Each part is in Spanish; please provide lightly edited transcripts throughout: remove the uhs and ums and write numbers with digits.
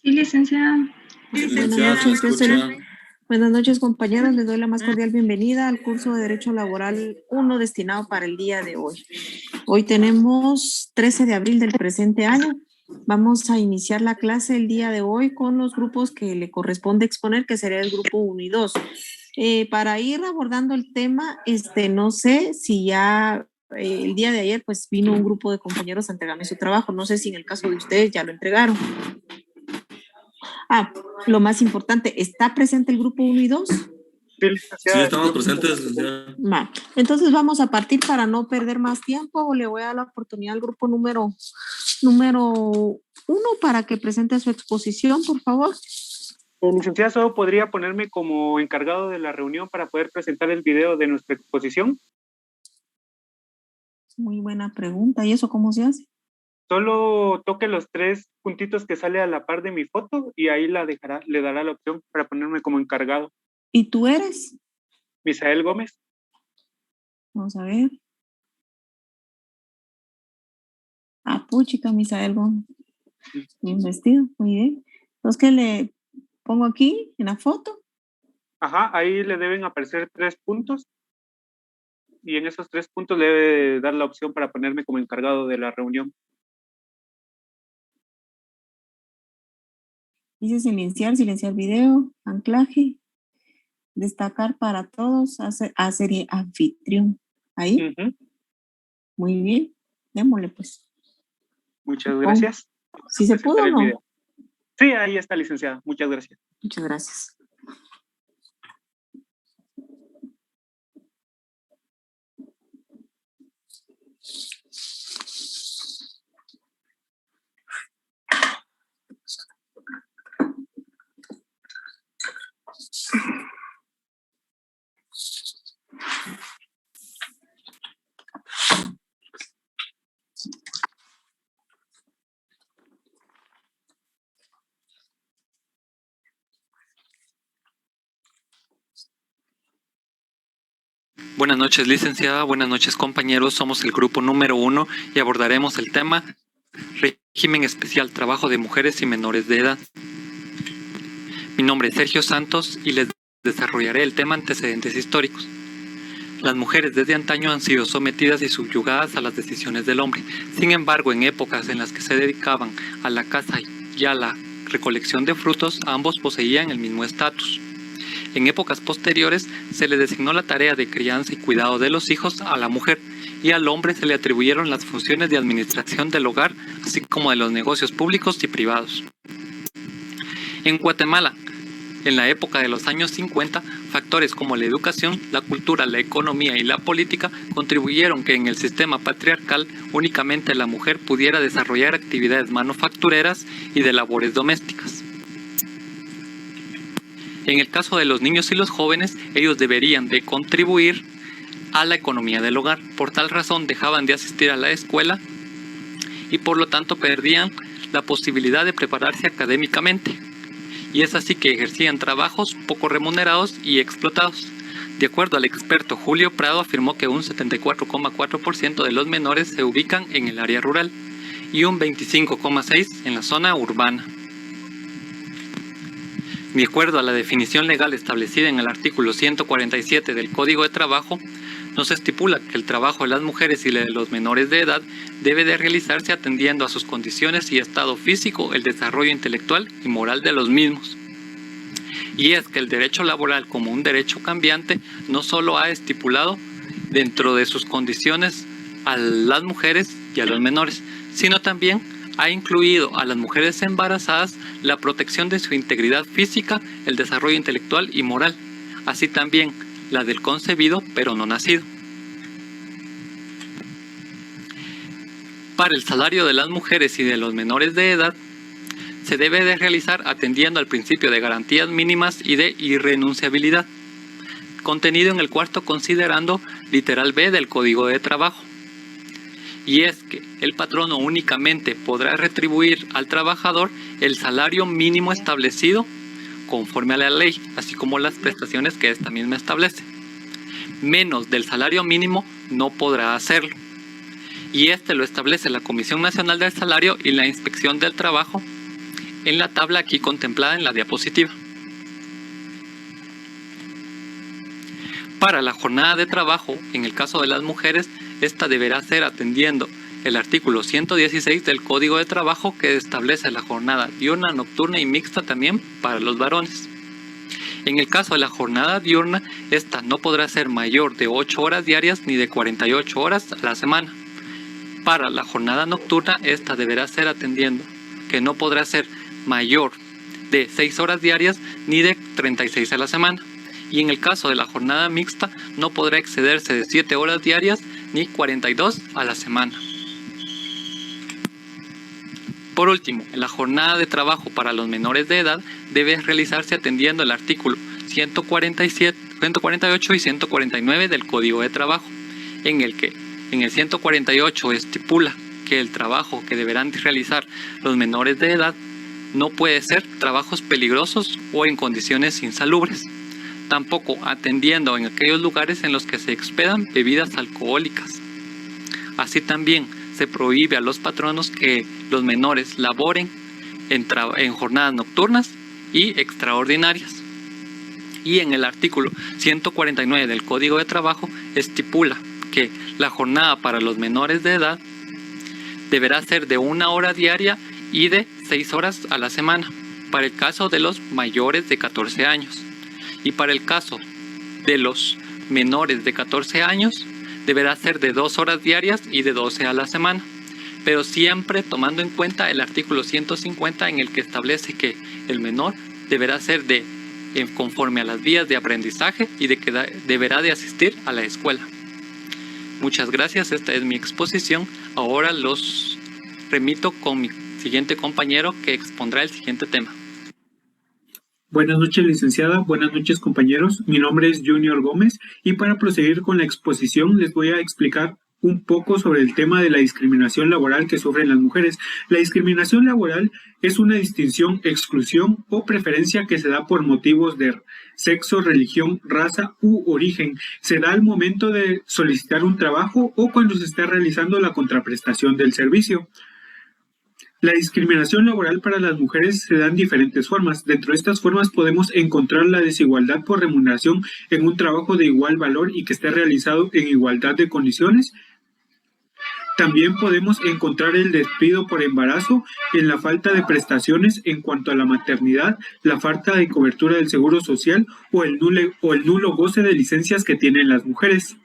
Sí, licenciada. Licenciada, se escucha. Buenas noches, compañeros. Les doy la más cordial bienvenida al curso de Derecho Laboral 1 destinado para el día de hoy. Hoy tenemos 13 de abril del presente año. Vamos a iniciar la clase el día de hoy con los grupos que le corresponde exponer, que sería el grupo 1 y 2. Para ir abordando el tema, no sé si ya el día de ayer pues vino un grupo de compañeros a entregarme su trabajo. No sé si en el caso de ustedes ya lo entregaron. Lo más importante, ¿está presente el grupo 1 y 2? Sí, estamos presentes, licenciada. Entonces vamos a partir para no perder más tiempo. Le voy a dar la oportunidad al grupo número 1 para que presente su exposición, por favor. Licenciada, ¿solo podría ponerme como encargado de la reunión para poder presentar el video de nuestra exposición? Muy buena pregunta. ¿Y eso cómo se hace? Solo toque los 3 puntitos que sale a la par de mi foto y ahí le dará la opción para ponerme como encargado. ¿Y tú eres? Misael Gómez. Vamos a ver. Puchica, Misael Gómez. Bien vestido, muy bien. Entonces, ¿qué le pongo aquí en la foto? Ajá, ahí le deben aparecer 3 puntos. Y en esos 3 puntos le debe dar la opción para ponerme como encargado de la reunión. Dice silenciar video, anclaje, destacar para todos, hacer anfitrión. Ahí. Muy bien, démosle pues. Muchas gracias. ¿Sí se pudo o no? Video. Sí, ahí está, licenciada. Muchas gracias. Muchas gracias. Buenas noches, licenciada. Buenas noches, compañeros. Somos el grupo número 1 y abordaremos el tema Régimen Especial, Trabajo de Mujeres y Menores de Edad. Mi nombre es Sergio Santos y les desarrollaré el tema Antecedentes históricos. Las mujeres desde antaño han sido sometidas y subyugadas a las decisiones del hombre. Sin embargo, en épocas en las que se dedicaban a la caza y a la recolección de frutos, ambos poseían el mismo estatus. En épocas posteriores se le designó la tarea de crianza y cuidado de los hijos a la mujer y al hombre se le atribuyeron las funciones de administración del hogar, así como de los negocios públicos y privados. En Guatemala, en la época de los años 50, factores como la educación, la cultura, la economía y la política contribuyeron que en el sistema patriarcal únicamente la mujer pudiera desarrollar actividades manufactureras y de labores domésticas. En el caso de los niños y los jóvenes, ellos deberían de contribuir a la economía del hogar. Por tal razón dejaban de asistir a la escuela y por lo tanto perdían la posibilidad de prepararse académicamente. Y es así que ejercían trabajos poco remunerados y explotados. De acuerdo al experto Julio Prado, afirmó que un 74,4% de los menores se ubican en el área rural y un 25,6% en la zona urbana. De acuerdo a la definición legal establecida en el artículo 147 del Código de Trabajo, nos estipula que el trabajo de las mujeres y de los menores de edad debe de realizarse atendiendo a sus condiciones y estado físico, el desarrollo intelectual y moral de los mismos. Y es que el derecho laboral, como un derecho cambiante, no solo ha estipulado dentro de sus condiciones a las mujeres y a los menores, sino también ha incluido a las mujeres embarazadas la protección de su integridad física, el desarrollo intelectual y moral, así también la del concebido pero no nacido. Para el salario de las mujeres y de los menores de edad, se debe de realizar atendiendo al principio de garantías mínimas y de irrenunciabilidad, contenido en el cuarto considerando literal B del Código de Trabajo. Y es que el patrono únicamente podrá retribuir al trabajador el salario mínimo establecido conforme a la ley, así como las prestaciones que esta misma establece. Menos del salario mínimo no podrá hacerlo. Y lo establece la Comisión Nacional del Salario y la Inspección del Trabajo en la tabla aquí contemplada en la diapositiva. Para la jornada de trabajo, en el caso de las mujeres, esta deberá ser atendiendo el artículo 116 del Código de Trabajo, que establece la jornada diurna, nocturna y mixta también para los varones. En el caso de la jornada diurna, esta no podrá ser mayor de 8 horas diarias ni de 48 horas a la semana. Para la jornada nocturna, esta deberá ser atendiendo que no podrá ser mayor de 6 horas diarias ni de 36 a la semana. Y en el caso de la jornada mixta, no podrá excederse de 7 horas diarias ni 42 a la semana. Por último, la jornada de trabajo para los menores de edad debe realizarse atendiendo el artículo 148 y 149 del Código de Trabajo, en el 148 estipula que el trabajo que deberán realizar los menores de edad no puede ser trabajos peligrosos o en condiciones insalubres, tampoco atendiendo en aquellos lugares en los que se expedan bebidas alcohólicas. Así también se prohíbe a los patronos que los menores laboren en jornadas nocturnas y extraordinarias. Y en el artículo 149 del Código de Trabajo estipula que la jornada para los menores de edad deberá ser de 1 hora diaria y de 6 horas a la semana, para el caso de los mayores de 14 años. Y para el caso de los menores de 14 años, deberá ser de 2 horas diarias y de 12 a la semana, pero siempre tomando en cuenta el artículo 150, en el que establece que el menor deberá ser conforme a las vías de aprendizaje y de que deberá de asistir a la escuela. Muchas gracias, esta es mi exposición. Ahora los remito con mi siguiente compañero, que expondrá el siguiente tema. Buenas noches, licenciada. Buenas noches, compañeros. Mi nombre es Junior Gómez y para proseguir con la exposición les voy a explicar un poco sobre el tema de la discriminación laboral que sufren las mujeres. La discriminación laboral es una distinción, exclusión o preferencia que se da por motivos de sexo, religión, raza u origen. Se da al momento de solicitar un trabajo o cuando se está realizando la contraprestación del servicio. La discriminación laboral para las mujeres se da en diferentes formas. Dentro de estas formas podemos encontrar la desigualdad por remuneración en un trabajo de igual valor y que esté realizado en igualdad de condiciones. También podemos encontrar el despido por embarazo, en la falta de prestaciones en cuanto a la maternidad, la falta de cobertura del seguro social o el nulo goce de licencias que tienen las mujeres.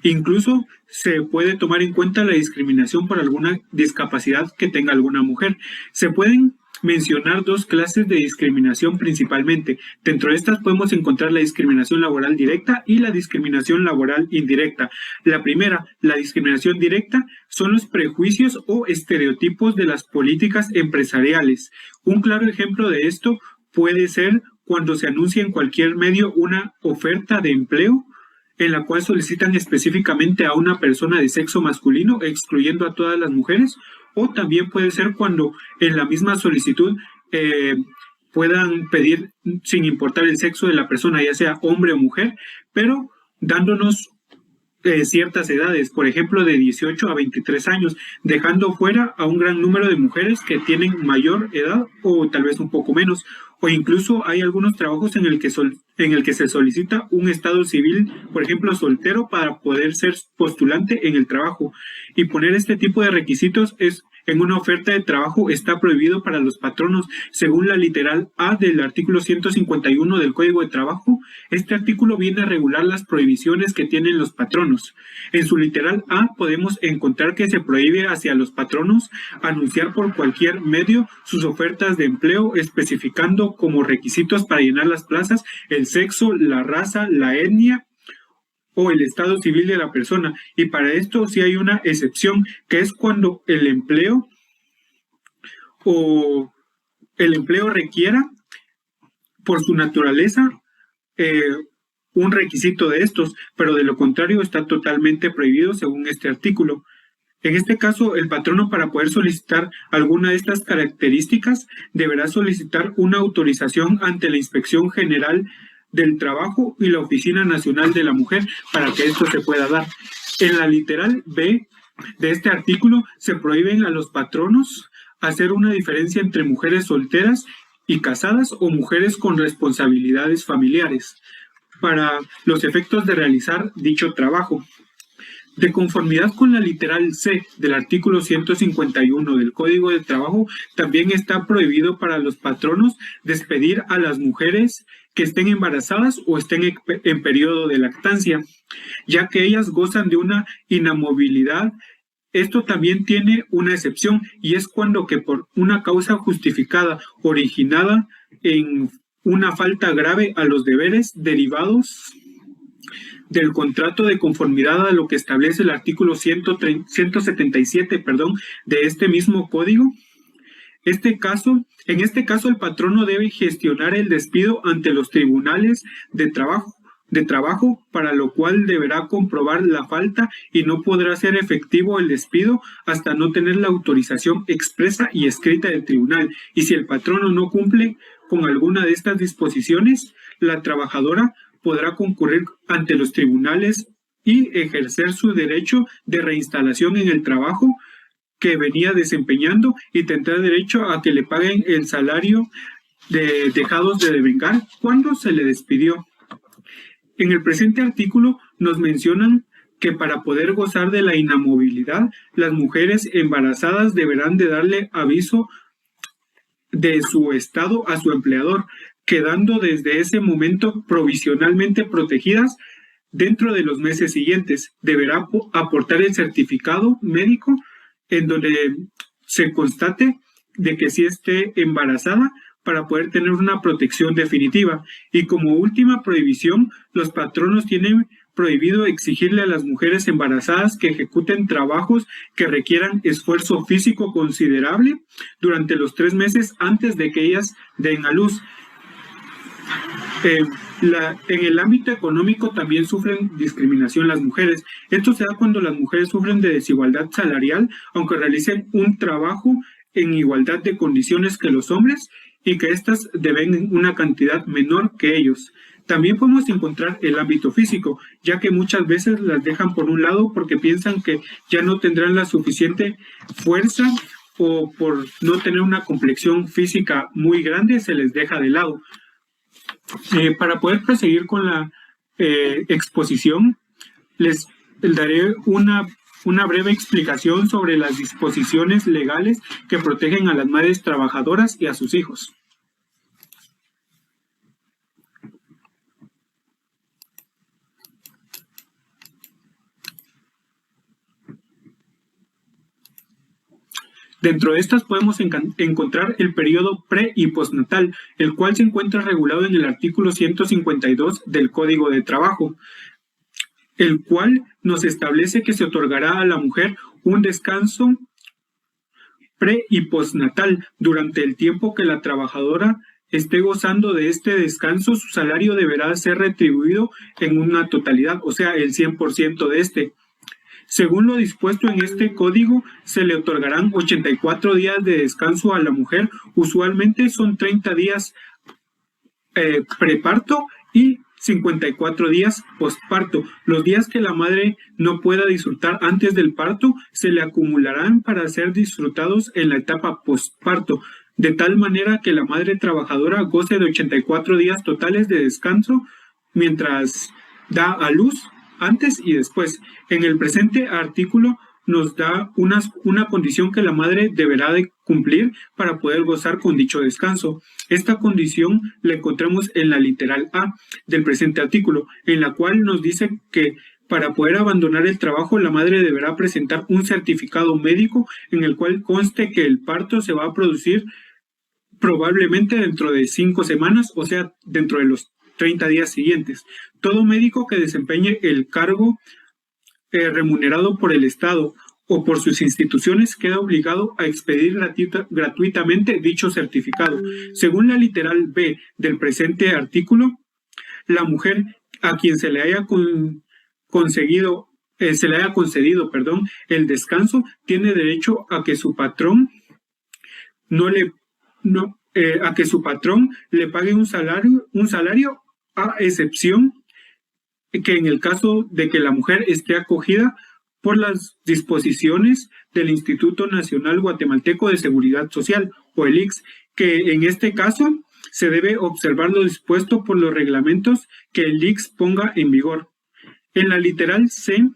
Incluso se puede tomar en cuenta la discriminación por alguna discapacidad que tenga alguna mujer. Se pueden mencionar 2 clases de discriminación principalmente. Dentro de estas podemos encontrar la discriminación laboral directa y la discriminación laboral indirecta. La primera, la discriminación directa, son los prejuicios o estereotipos de las políticas empresariales. Un claro ejemplo de esto puede ser cuando se anuncia en cualquier medio una oferta de empleo en la cual solicitan específicamente a una persona de sexo masculino, excluyendo a todas las mujeres, o también puede ser cuando en la misma solicitud puedan pedir, sin importar el sexo de la persona, ya sea hombre o mujer, pero dándonos ciertas edades, por ejemplo de 18 a 23 años, dejando fuera a un gran número de mujeres que tienen mayor edad o tal vez un poco menos, o incluso hay algunos trabajos en el que se solicita un estado civil, por ejemplo soltero, para poder ser postulante en el trabajo, y poner este tipo de requisitos en una oferta de trabajo está prohibido para los patronos. Según la literal A del artículo 151 del Código de Trabajo, este artículo viene a regular las prohibiciones que tienen los patronos. En su literal A podemos encontrar que se prohíbe hacia los patronos anunciar por cualquier medio sus ofertas de empleo, especificando como requisitos para llenar las plazas el sexo, la raza, la etnia o el estado civil de la persona. Y para esto sí hay una excepción, que es cuando el empleo requiera por su naturaleza un requisito de estos, pero de lo contrario está totalmente prohibido según este artículo. En este caso, el patrono, para poder solicitar alguna de estas características, deberá solicitar una autorización ante la Inspección General del Trabajo y la Oficina Nacional de la Mujer para que esto se pueda dar. En la literal B de este artículo se prohíben a los patronos hacer una diferencia entre mujeres solteras y casadas o mujeres con responsabilidades familiares para los efectos de realizar dicho trabajo. De conformidad con la literal C del artículo 151 del Código de Trabajo, también está prohibido para los patronos despedir a las mujeres que estén embarazadas o estén en periodo de lactancia, ya que ellas gozan de una inamovilidad. Esto también tiene una excepción, y es cuando que por una causa justificada originada en una falta grave a los deberes derivados del contrato de conformidad a lo que establece el artículo 177 de este mismo código. En este caso, el patrono debe gestionar el despido ante los tribunales de trabajo, para lo cual deberá comprobar la falta y no podrá ser efectivo el despido hasta no tener la autorización expresa y escrita del tribunal. Y si el patrono no cumple con alguna de estas disposiciones, la trabajadora podrá concurrir ante los tribunales y ejercer su derecho de reinstalación en el trabajo que venía desempeñando, y tendrá derecho a que le paguen el salario dejados de devengar cuando se le despidió. En el presente artículo nos mencionan que para poder gozar de la inamovilidad, las mujeres embarazadas deberán de darle aviso de su estado a su empleador, quedando desde ese momento provisionalmente protegidas. Dentro de los meses siguientes deberá aportar el certificado médico en donde se constate de que sí esté embarazada, para poder tener una protección definitiva. Y como última prohibición, los patronos tienen prohibido exigirle a las mujeres embarazadas que ejecuten trabajos que requieran esfuerzo físico considerable durante los 3 meses antes de que ellas den a luz. En el ámbito económico también sufren discriminación las mujeres. Esto se da cuando las mujeres sufren de desigualdad salarial, aunque realicen un trabajo en igualdad de condiciones que los hombres, y que éstas deben una cantidad menor que ellos. También podemos encontrar el ámbito físico, ya que muchas veces las dejan por un lado porque piensan que ya no tendrán la suficiente fuerza, o por no tener una complexión física muy grande se les deja de lado. Para poder proseguir con la exposición, les daré una breve explicación sobre las disposiciones legales que protegen a las madres trabajadoras y a sus hijos. Dentro de estas podemos encontrar el periodo pre- y postnatal, el cual se encuentra regulado en el artículo 152 del Código de Trabajo, el cual nos establece que se otorgará a la mujer un descanso pre- y postnatal. Durante el tiempo que la trabajadora esté gozando de este descanso, su salario deberá ser retribuido en una totalidad, o sea, el 100% de este. Según lo dispuesto en este código, se le otorgarán 84 días de descanso a la mujer. Usualmente son 30 días preparto y 54 días postparto. Los días que la madre no pueda disfrutar antes del parto se le acumularán para ser disfrutados en la etapa postparto, de tal manera que la madre trabajadora goce de 84 días totales de descanso mientras da a luz, antes y después. En el presente artículo nos da una condición que la madre deberá de cumplir para poder gozar con dicho descanso. Esta condición la encontramos en la literal A del presente artículo, en la cual nos dice que para poder abandonar el trabajo, la madre deberá presentar un certificado médico en el cual conste que el parto se va a producir probablemente dentro de 5 semanas, o sea, dentro de los 30 días siguientes. Todo médico que desempeñe el cargo remunerado por el Estado o por sus instituciones queda obligado a expedir gratuitamente dicho certificado. Según la literal B del presente artículo, la mujer a quien se le haya concedido el descanso tiene derecho a que su patrón le pague un salario a excepción que en el caso de que la mujer esté acogida por las disposiciones del Instituto Nacional Guatemalteco de Seguridad Social, o el ICS, que en este caso se debe observar lo dispuesto por los reglamentos que el ICS ponga en vigor. En la literal C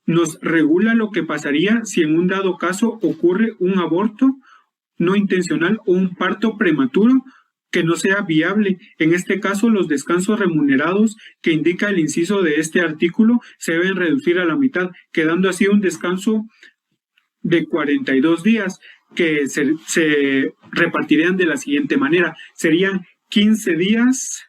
nos regula lo que pasaría si en un dado caso ocurre un aborto no intencional o un parto prematuro que no sea viable. En este caso, los descansos remunerados que indica el inciso de este artículo se deben reducir a la mitad, quedando así un descanso de 42 días que se repartirían de la siguiente manera. Serían 15 días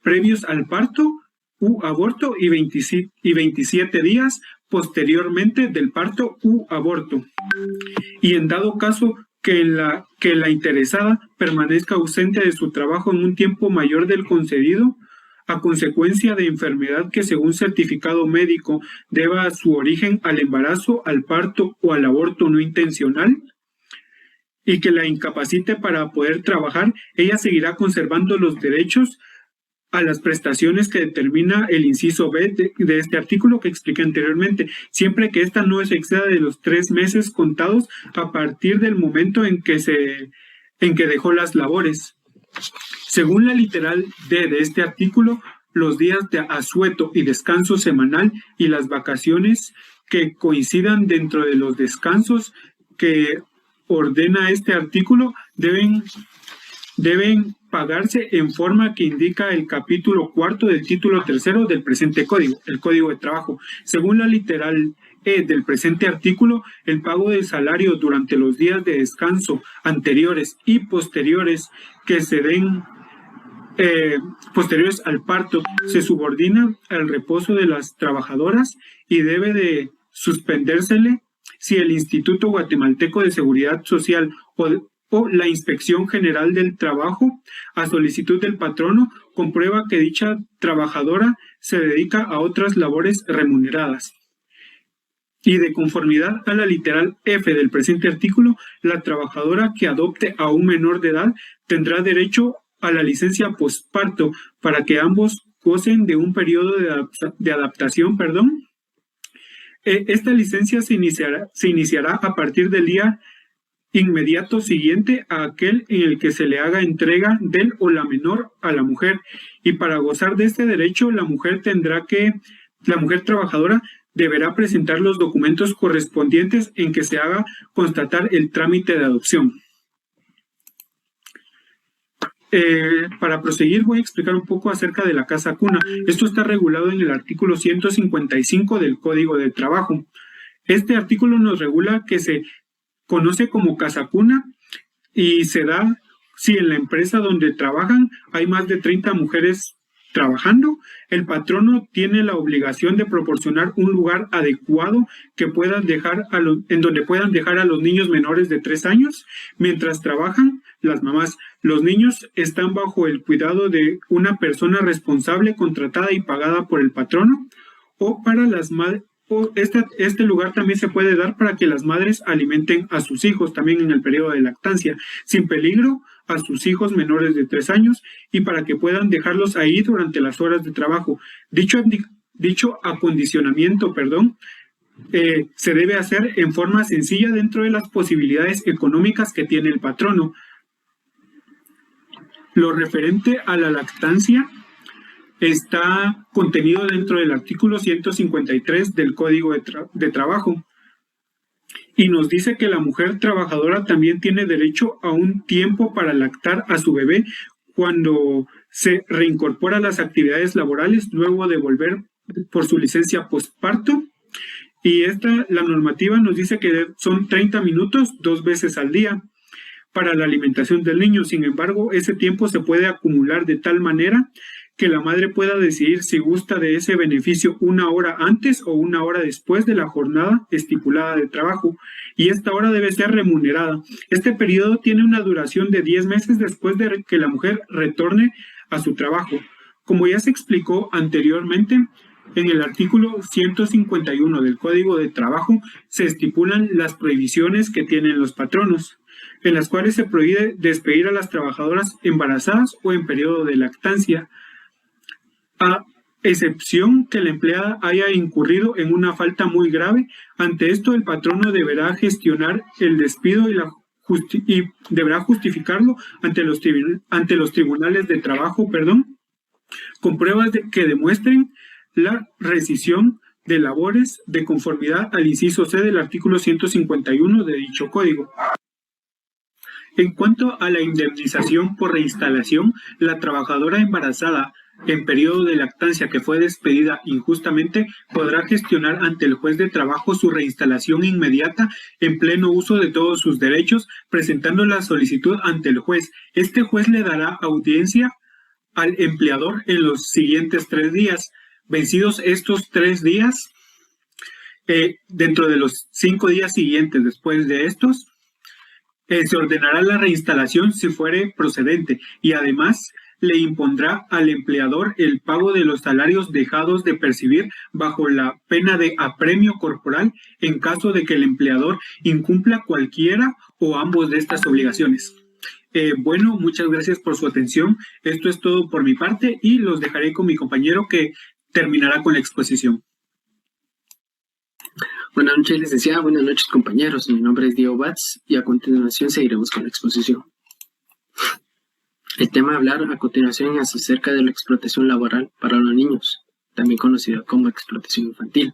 previos al parto u aborto y 27 días posteriormente del parto u aborto. Y en dado caso que la interesada permanezca ausente de su trabajo en un tiempo mayor del concedido, a consecuencia de enfermedad que según certificado médico deba su origen al embarazo, al parto o al aborto no intencional, y que la incapacite para poder trabajar, ella seguirá conservando los derechos a las prestaciones que determina el inciso B de este artículo que expliqué anteriormente, siempre que ésta no se exceda de los 3 meses contados a partir del momento en que dejó las labores. Según la literal D de este artículo, los días de asueto y descanso semanal y las vacaciones que coincidan dentro de los descansos que ordena este artículo deben pagarse en forma que indica el capítulo 4 del título 3 del presente código, el Código de Trabajo. Según la literal E del presente artículo, el pago de salario durante los días de descanso anteriores y posteriores que se den posteriores al parto se subordina al reposo de las trabajadoras y debe de suspendérsele si el Instituto Guatemalteco de Seguridad Social o la Inspección General del Trabajo, a solicitud del patrono, comprueba que dicha trabajadora se dedica a otras labores remuneradas. Y de conformidad a la literal F del presente artículo, la trabajadora que adopte a un menor de edad tendrá derecho a la licencia posparto para que ambos gocen de un periodo de adaptación. Esta licencia se iniciará a partir del día inmediato siguiente a aquel en el que se le haga entrega del o la menor a la mujer, y para gozar de este derecho la mujer trabajadora deberá presentar los documentos correspondientes en que se haga constatar el trámite de adopción. Para proseguir voy a explicar un poco acerca de la casa cuna. Esto está regulado en el artículo 155 del Código de Trabajo. Este artículo nos regula que se conoce como casa cuna y se da si en la empresa donde trabajan hay más de 30 mujeres trabajando. El patrono tiene la obligación de proporcionar un lugar adecuado que en donde puedan dejar a los niños menores de 3 años mientras trabajan las mamás. Los niños están bajo el cuidado de una persona responsable contratada y pagada por el patrono, o para las madres. Este lugar también se puede dar para que las madres alimenten a sus hijos también en el periodo de lactancia, sin peligro a sus hijos menores de 3 años y para que puedan dejarlos ahí durante las horas de trabajo. Dicho acondicionamiento, se debe hacer en forma sencilla dentro de las posibilidades económicas que tiene el patrono. Lo referente a la lactancia está contenido dentro del artículo 153 del Código de Trabajo y nos dice que la mujer trabajadora también tiene derecho a un tiempo para lactar a su bebé cuando se reincorpora a las actividades laborales luego de volver por su licencia postparto. Y la normativa nos dice que son 30 minutos 2 veces al día para la alimentación del niño. Sin embargo, ese tiempo se puede acumular de tal manera que la madre pueda decidir si gusta de ese beneficio 1 hora antes o 1 hora después de la jornada estipulada de trabajo, y esta hora debe ser remunerada. Este periodo tiene una duración de 10 meses después de que la mujer retorne a su trabajo. Como ya se explicó anteriormente, en el artículo 151 del Código de Trabajo se estipulan las prohibiciones que tienen los patronos, en las cuales se prohíbe despedir a las trabajadoras embarazadas o en periodo de lactancia. excepción que la empleada haya incurrido en una falta muy grave. Ante esto, el patrono deberá gestionar el despido y deberá justificarlo ante los tribunales de trabajo, con pruebas que demuestren la rescisión de labores de conformidad al inciso C del artículo 151 de dicho código. En cuanto a la indemnización por reinstalación, la trabajadora embarazada en periodo de lactancia que fue despedida injustamente podrá gestionar ante el juez de trabajo su reinstalación inmediata en pleno uso de todos sus derechos, presentando la solicitud ante el juez. Este juez le dará audiencia al empleador en los siguientes 3 días. Vencidos estos 3 días, dentro de los 5 días siguientes después de estos, se ordenará la reinstalación si fuere procedente y además le impondrá al empleador el pago de los salarios dejados de percibir bajo la pena de apremio corporal en caso de que el empleador incumpla cualquiera o ambos de estas obligaciones. Bueno, muchas gracias por su atención. Esto es todo por mi parte y los dejaré con mi compañero que terminará con la exposición. Buenas noches, licenciada. Buenas noches, compañeros. Mi nombre es Diego Batz y a continuación seguiremos con la exposición. El tema a hablar a continuación es acerca de la explotación laboral para los niños, también conocida como explotación infantil.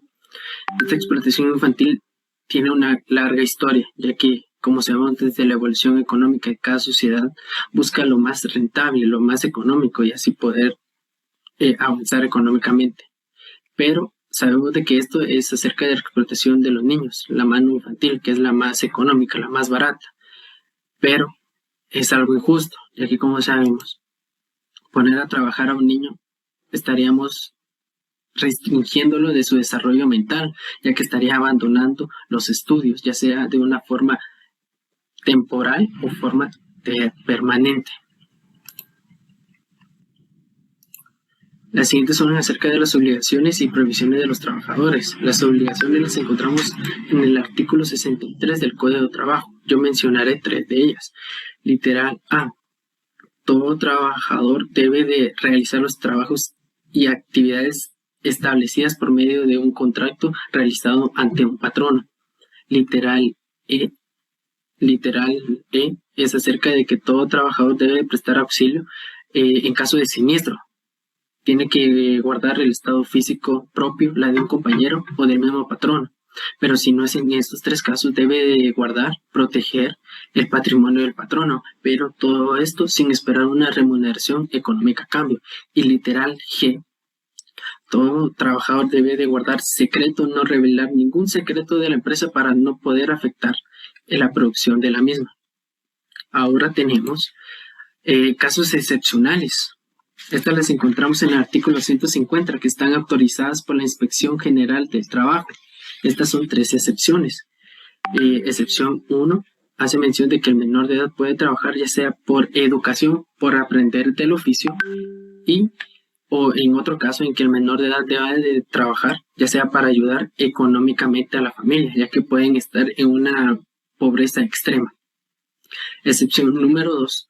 Esta explotación infantil tiene una larga historia, ya que, como sabemos, desde la evolución económica de cada sociedad, busca lo más rentable, lo más económico y así poder avanzar económicamente. Pero sabemos de que esto es acerca de la explotación de los niños, la mano infantil, que es la más económica, la más barata. Pero es algo injusto, ya que, como sabemos, poner a trabajar a un niño estaríamos restringiéndolo de su desarrollo mental, ya que estaría abandonando los estudios, ya sea de una forma temporal o forma permanente. Las siguientes son acerca de las obligaciones y prohibiciones de los trabajadores. Las obligaciones las encontramos en el artículo 63 del Código de Trabajo. Yo mencionaré 3 de ellas. Literal A. Todo trabajador debe de realizar los trabajos y actividades establecidas por medio de un contrato realizado ante un patrono. Literal E. Literal E es acerca de que todo trabajador debe prestar auxilio en caso de siniestro. Tiene que guardar el estado físico propio, la de un compañero o del mismo patrono. Pero si no es en estos 3 casos, debe de guardar, proteger el patrimonio del patrono. Pero todo esto sin esperar una remuneración económica a cambio. Y literal G. Todo trabajador debe de guardar secreto, no revelar ningún secreto de la empresa para no poder afectar la producción de la misma. Ahora tenemos casos excepcionales. Estas las encontramos en el artículo 150, que están autorizadas por la Inspección General del Trabajo. Estas son 3 excepciones. Excepción 1 hace mención de que el menor de edad puede trabajar ya sea por educación, por aprender del oficio, o en otro caso en que el menor de edad debe de trabajar ya sea para ayudar económicamente a la familia, ya que pueden estar en una pobreza extrema. Excepción número 2.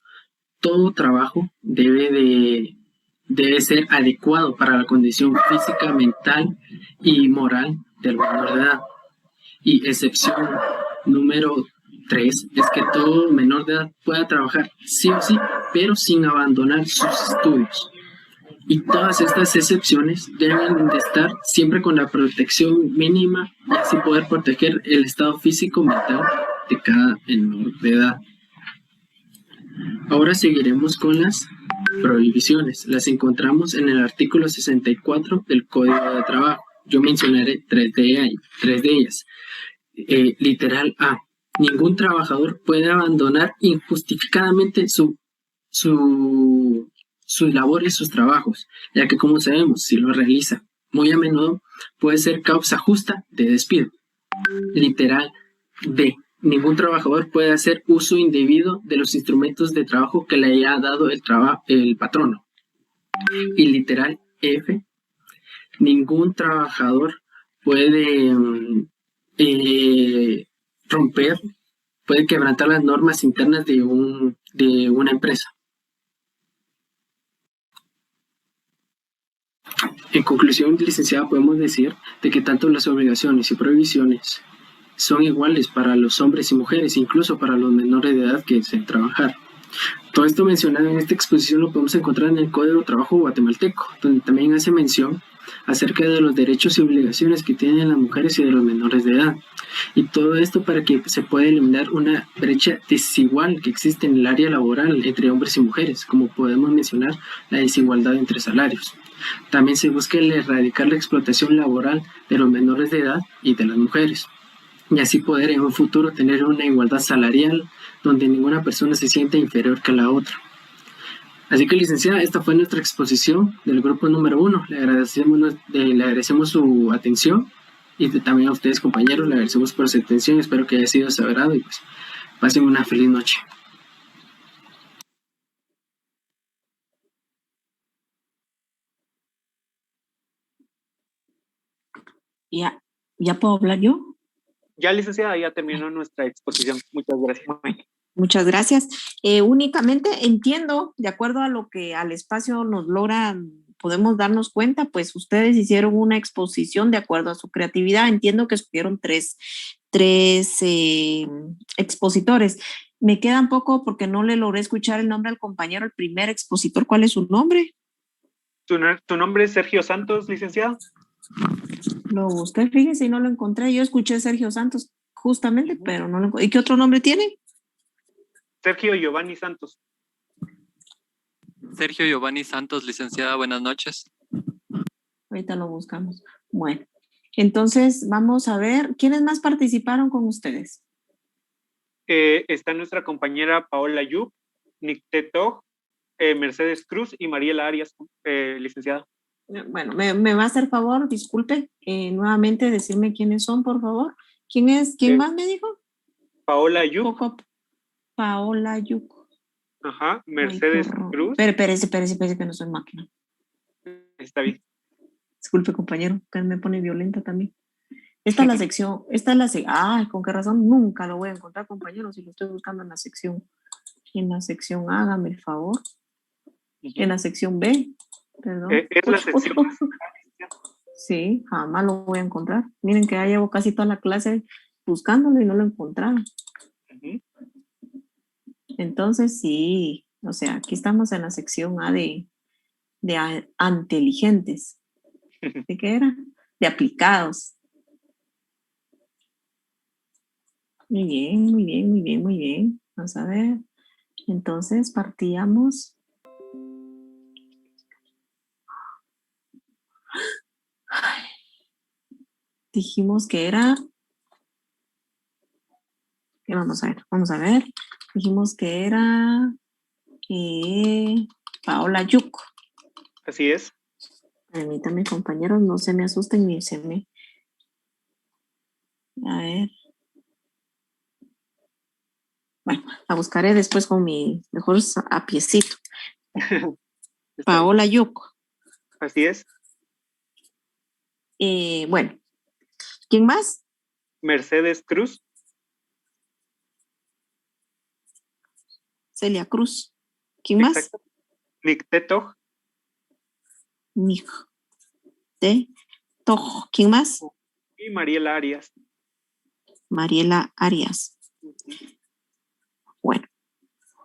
Todo trabajo debe ser adecuado para la condición física, mental y moral del menor de edad. Y excepción número 3 es que todo menor de edad pueda trabajar sí o sí, pero sin abandonar sus estudios. Y todas estas excepciones deben de estar siempre con la protección mínima y así poder proteger el estado físico mental de cada menor de edad. Ahora seguiremos con las prohibiciones. Las encontramos en el artículo 64 del Código de Trabajo. Yo mencionaré 3 de ellas. Literal A. Ningún trabajador puede abandonar injustificadamente su labor y sus trabajos, ya que, como sabemos, si lo realiza muy a menudo, puede ser causa justa de despido. Literal B. Ningún trabajador puede hacer uso indebido de los instrumentos de trabajo que le haya dado el patrono. Y literal F. Ningún trabajador puede puede quebrantar las normas internas de una empresa. En conclusión, licenciada, podemos decir de que tanto las obligaciones y prohibiciones son iguales para los hombres y mujeres, incluso para los menores de edad que deseen trabajar. Todo esto mencionado en esta exposición lo podemos encontrar en el Código de Trabajo guatemalteco, donde también hace mención acerca de los derechos y obligaciones que tienen las mujeres y de los menores de edad. Y todo esto para que se pueda eliminar una brecha desigual que existe en el área laboral entre hombres y mujeres, como podemos mencionar la desigualdad entre salarios. También se busca erradicar la explotación laboral de los menores de edad y de las mujeres, y así poder en un futuro tener una igualdad salarial donde ninguna persona se sienta inferior que la otra. Así que, licenciada, esta fue nuestra exposición del grupo número 1. Le agradecemos su atención y también a ustedes, compañeros, le agradecemos por su atención. Espero que haya sido de su agrado y pues pasen una feliz noche. ¿Ya puedo hablar yo? Ya, licenciada, ya terminó nuestra exposición. Muchas gracias. Muchas gracias. Únicamente entiendo, de acuerdo a lo que al espacio nos podemos darnos cuenta, pues ustedes hicieron una exposición de acuerdo a su creatividad. Entiendo que escogieron tres expositores. Me queda un poco porque no le logré escuchar el nombre al compañero, el primer expositor. ¿Cuál es su nombre? ¿Tu nombre es Sergio Santos, licenciada? Lo busqué, fíjese, y no lo encontré. Yo escuché Sergio Santos justamente, pero no lo encontré. ¿Y qué otro nombre tiene? Sergio Giovanni Santos. Sergio Giovanni Santos, licenciada, buenas noches. Ahorita lo buscamos. Bueno, entonces vamos a ver, ¿quiénes más participaron con ustedes? Está nuestra compañera Paola Yuk, Nick Teto, Mercedes Cruz y Mariela Arias, licenciada. Bueno, me va a hacer favor, disculpe, nuevamente decirme quiénes son, por favor. ¿Quién más me dijo? Paola Yuk. Paola Yuk. Ajá, Mercedes Cruz. Espérese, que no soy máquina. Está bien. Disculpe, compañero, que me pone violenta también. Esta es la sección, ay, ¿con qué razón? Nunca lo voy a encontrar, compañero, si lo estoy buscando en la sección A, hágame el favor. En la sección B, perdón. Es la sección. Sí, jamás lo voy a encontrar. Miren que ya llevo casi toda la clase buscándolo y no lo encontraron. Entonces, sí, o sea, aquí estamos en la sección A de inteligentes. ¿De qué era? De aplicados. Muy bien, muy bien, muy bien, muy bien. Vamos a ver. Entonces, partíamos. Dijimos que era... Vamos a ver. Dijimos que era Paola Yuk. Así es. Permítanme, compañeros, no se me asusten ni se me... A ver. Bueno, la buscaré después con mi mejor a piecito. Paola Yuk. Así es. Bueno, ¿quién más? Mercedes Cruz. Celia Cruz. ¿Quién más? Exacto. Nick Teto. Nick Teto. ¿Quién más? Y Mariela Arias. Mariela Arias. Bueno,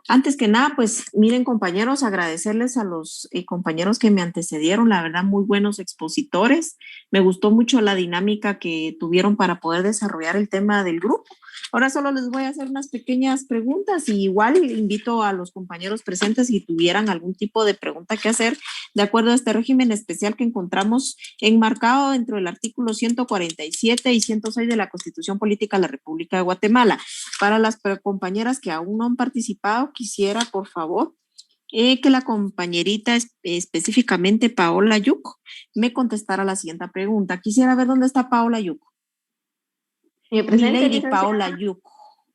antes que nada, pues miren, compañeros, agradecerles a los compañeros que me antecedieron, la verdad, muy buenos expositores. Me gustó mucho la dinámica que tuvieron para poder desarrollar el tema del grupo. Ahora solo les voy a hacer unas pequeñas preguntas y igual invito a los compañeros presentes si tuvieran algún tipo de pregunta que hacer de acuerdo a este régimen especial que encontramos enmarcado dentro del artículo 147 y 106 de la Constitución Política de la República de Guatemala. Para las compañeras que aún no han participado, quisiera, por favor, que la compañerita, específicamente Paola Yuk, me contestara la siguiente pregunta. Quisiera ver dónde está Paola Yuk. Presente, Lady Paola Yuk.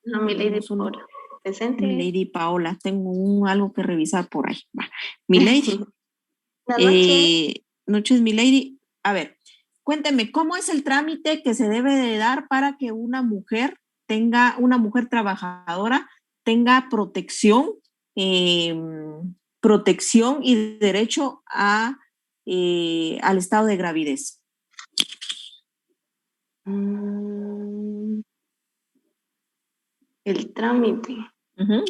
No, mi Lady Paola. Presente. Mi Lady Paola, tengo algo que revisar por ahí. Va. Mi Lady. Noches, mi Lady. A ver, cuénteme, ¿cómo es el trámite que se debe de dar para que una mujer trabajadora tenga protección y derecho a al estado de gravidez? El trámite.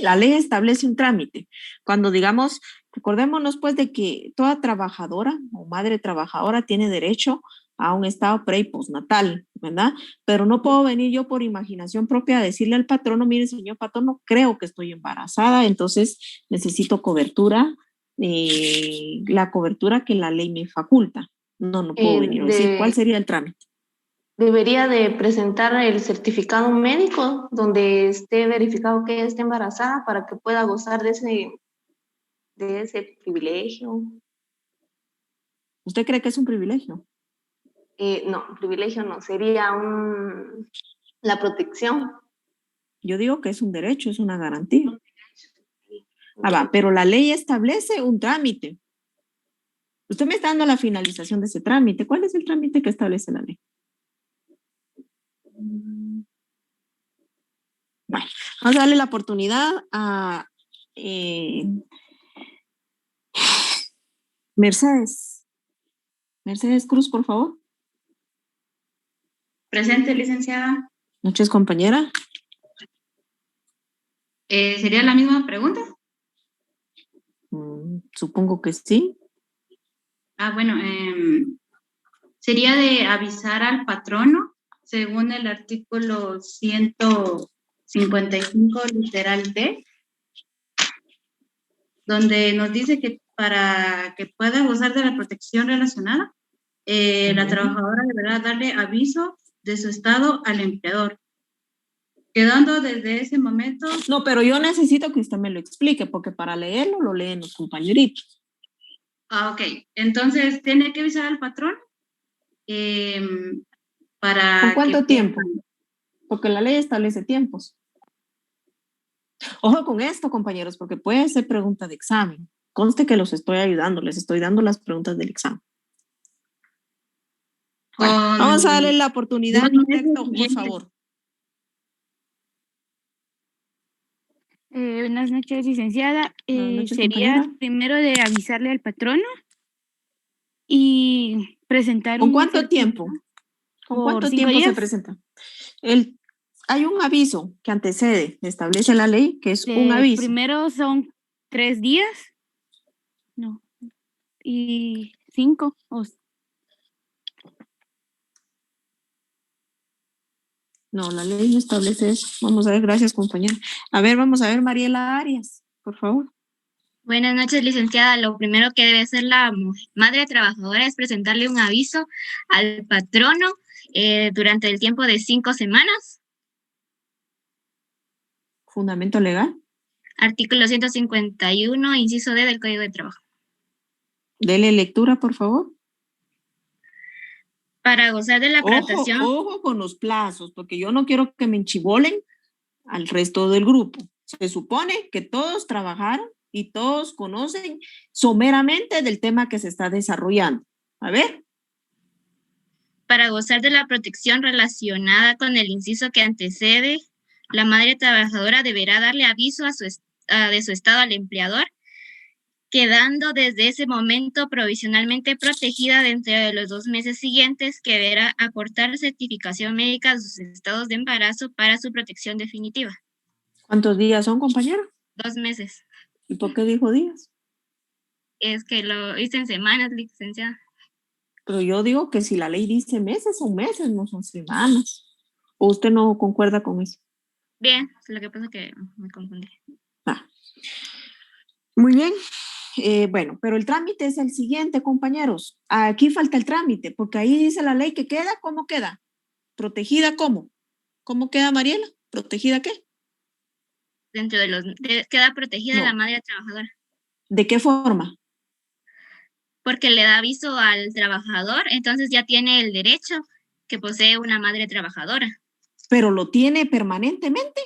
La ley establece un trámite. Cuando digamos, recordémonos pues de que toda trabajadora o madre trabajadora tiene derecho a un estado pre y postnatal, ¿verdad? Pero no puedo venir yo por imaginación propia a decirle al patrono, mire señor patrono, creo que estoy embarazada, entonces necesito cobertura, la cobertura que la ley me faculta. No puedo venir a decir cuál sería el trámite. Debería de presentar el certificado médico donde esté verificado que ella esté embarazada para que pueda gozar de ese privilegio. ¿Usted cree que es un privilegio? No, privilegio no, sería la protección. Yo digo que es un derecho, es una garantía. Pero la ley establece un trámite. Usted me está dando la finalización de ese trámite. ¿Cuál es el trámite que establece la ley? Bueno, vamos a darle la oportunidad a Mercedes. Mercedes Cruz, por favor. Presente, licenciada. Noches, compañera. ¿Sería la misma pregunta? Supongo que sí. Bueno, sería de avisar al patrono, según el artículo 155, literal D, donde nos dice que para que pueda gozar de la protección relacionada, la trabajadora deberá darle aviso de su estado al empleador, quedando desde ese momento... No, pero yo necesito que usted me lo explique, porque para leerlo lo leen los compañeritos. Ok. Entonces, tiene que avisar al patrón para... ¿Con cuánto tiempo? Porque la ley establece tiempos. Ojo con esto, compañeros, porque puede ser pregunta de examen. Conste que los estoy ayudando, les estoy dando las preguntas del examen. Bueno, vamos a darle la oportunidad, por favor. Buenas noches, licenciada. Buenas noches, sería compañera. primero de avisarle al patrono y presentar ¿Con cuánto tiempo? ¿Con por cuánto 5 tiempo se días. presenta? Hay un aviso que antecede, establece la ley, que es un aviso. Primero son 3 días. No. Y 5. No, la ley no establece eso. Vamos a ver, gracias, compañera. Vamos a ver, Mariela Arias, por favor. Buenas noches, licenciada. Lo primero que debe hacer la madre trabajadora es presentarle un aviso al patrono durante el tiempo de 5 semanas. Fundamento legal. Artículo 151, inciso D del Código de Trabajo. Dele lectura, por favor. Para gozar de la protección. Ojo con los plazos, porque yo no quiero que me enchibolen al resto del grupo. Se supone que todos trabajaron y todos conocen someramente del tema que se está desarrollando. A ver. Para gozar de la protección relacionada con el inciso que antecede, la madre trabajadora deberá darle aviso de su estado al empleador, quedando desde ese momento provisionalmente protegida dentro de los 2 meses siguientes, que deberá aportar certificación médica de sus estados de embarazo para su protección definitiva. ¿Cuántos días son, compañero? 2 meses. ¿Y por qué dijo días? Es que lo hice en semanas, licenciada. Pero yo digo que si la ley dice meses, son meses, no son semanas. ¿O usted no concuerda con eso? Bien, lo que pasa es que me confundí. Muy bien. Bueno, pero el trámite es el siguiente, compañeros. Aquí falta el trámite, porque ahí dice la ley que queda, ¿cómo queda? ¿Protegida cómo? ¿Cómo queda, Mariela? ¿Protegida qué? Dentro de queda protegida la madre trabajadora. ¿De qué forma? Porque le da aviso al trabajador, entonces ya tiene el derecho que posee una madre trabajadora. ¿Pero lo tiene permanentemente?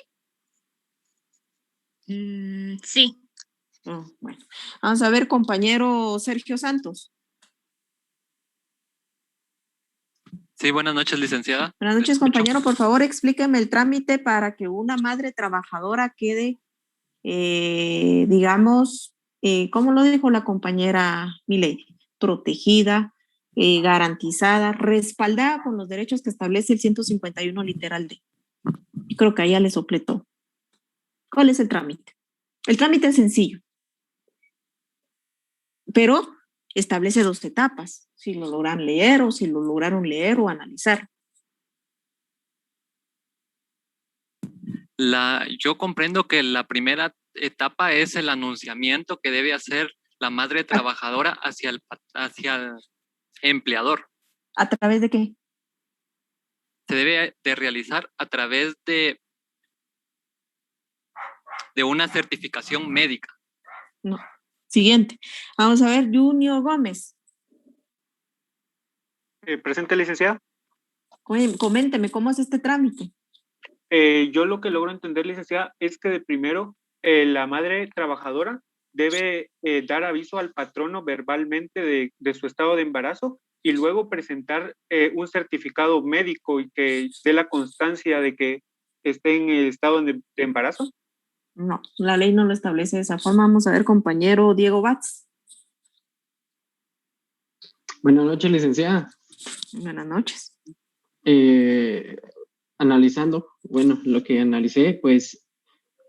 Sí. Bueno, vamos a ver, compañero Sergio Santos. Sí, buenas noches, licenciada. Buenas noches, compañero. Por favor, explíqueme el trámite para que una madre trabajadora quede, digamos, ¿cómo lo dijo la compañera Milady? protegida, garantizada, respaldada con los derechos que establece el 151 literal D. Yo creo que ahí ya le soplé todo. ¿Cuál es el trámite? El trámite es sencillo, pero establece 2 etapas, si lo logran leer o si lo lograron leer o analizar. Yo comprendo que la primera etapa es el anunciamiento que debe hacer la madre trabajadora hacia el empleador. ¿A través de qué? Se debe de realizar a través de una certificación médica. No. Siguiente. Vamos a ver, Junior Gómez. Presente, licenciada. Coménteme, ¿cómo es este trámite? Yo lo que logro entender, licenciada, es que de primero la madre trabajadora debe dar aviso al patrono verbalmente de su estado de embarazo y luego presentar un certificado médico y que dé la constancia de que esté en el estado de embarazo. No, la ley no lo establece de esa forma. Vamos a ver, compañero Diego Batz. Buenas noches, licenciada. Buenas noches. Analizando, bueno, lo que analicé, pues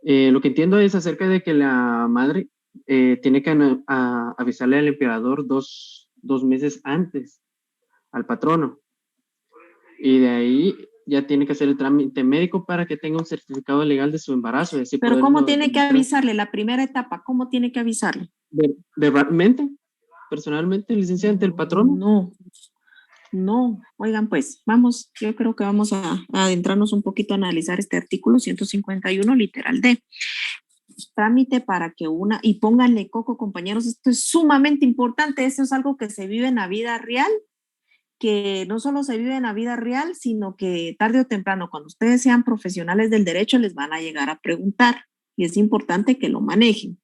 lo que entiendo es acerca de que la madre tiene que avisarle al empleador dos meses antes al patrono, y de ahí ya tiene que hacer el trámite médico para que tenga un certificado legal de su embarazo. Pero ¿cómo tiene que avisarle? La primera etapa, ¿cómo tiene que avisarle? ¿Verbalmente? ¿Personalmente, licenciada, ante el patrono? No, oigan pues, vamos, yo creo que vamos a adentrarnos un poquito a analizar este artículo 151 literal D. Trámite para que y pónganle coco, compañeros, esto es sumamente importante, esto es algo que se vive en la vida real, que no solo se vive en la vida real, sino que tarde o temprano, cuando ustedes sean profesionales del derecho, les van a llegar a preguntar, y es importante que lo manejen.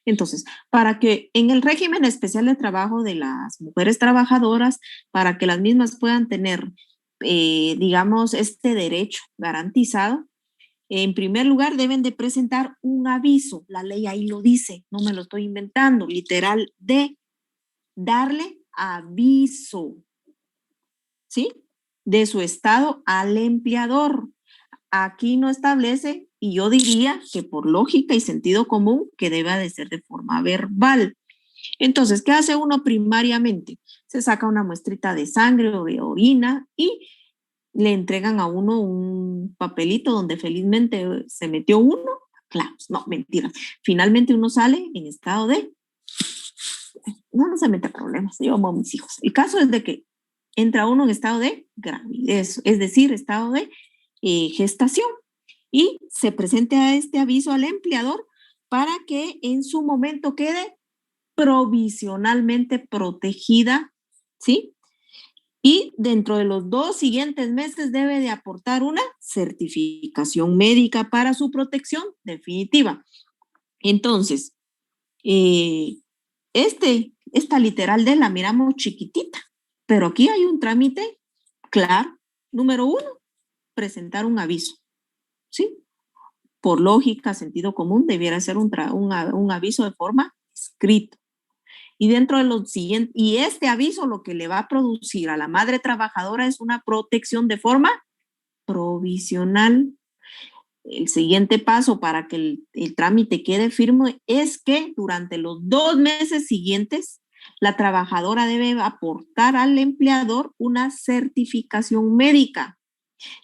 Entonces, para que en el régimen especial de trabajo de las mujeres trabajadoras, para que las mismas puedan tener, digamos, este derecho garantizado, en primer lugar deben de presentar un aviso, la ley ahí lo dice, no me lo estoy inventando, literal de darle aviso, ¿sí? De su estado al empleador. Aquí no establece, y yo diría que por lógica y sentido común, que deba de ser de forma verbal. Entonces, ¿qué hace uno primariamente? Se saca una muestrita de sangre o de orina y le entregan a uno un papelito donde felizmente se metió uno. Claro, no, mentira. Finalmente uno sale en estado de... No se mete problemas, yo amo a mis hijos. El caso es de que entra uno en estado de gravidez, es decir, estado de gestación, y se presenta este aviso al empleador para que en su momento quede provisionalmente protegida, ¿sí? Y dentro de los 2 siguientes meses debe de aportar una certificación médica para su protección definitiva. Entonces, esta literal D la miramos chiquitita, pero aquí hay un trámite claro. Número 1, presentar un aviso, ¿sí? Por lógica, sentido común, debiera ser un aviso de forma escrita. Y dentro de los siguientes, y este aviso lo que le va a producir a la madre trabajadora es una protección de forma provisional. El siguiente paso para que el trámite quede firme es que durante los 2 meses siguientes, la trabajadora debe aportar al empleador una certificación médica.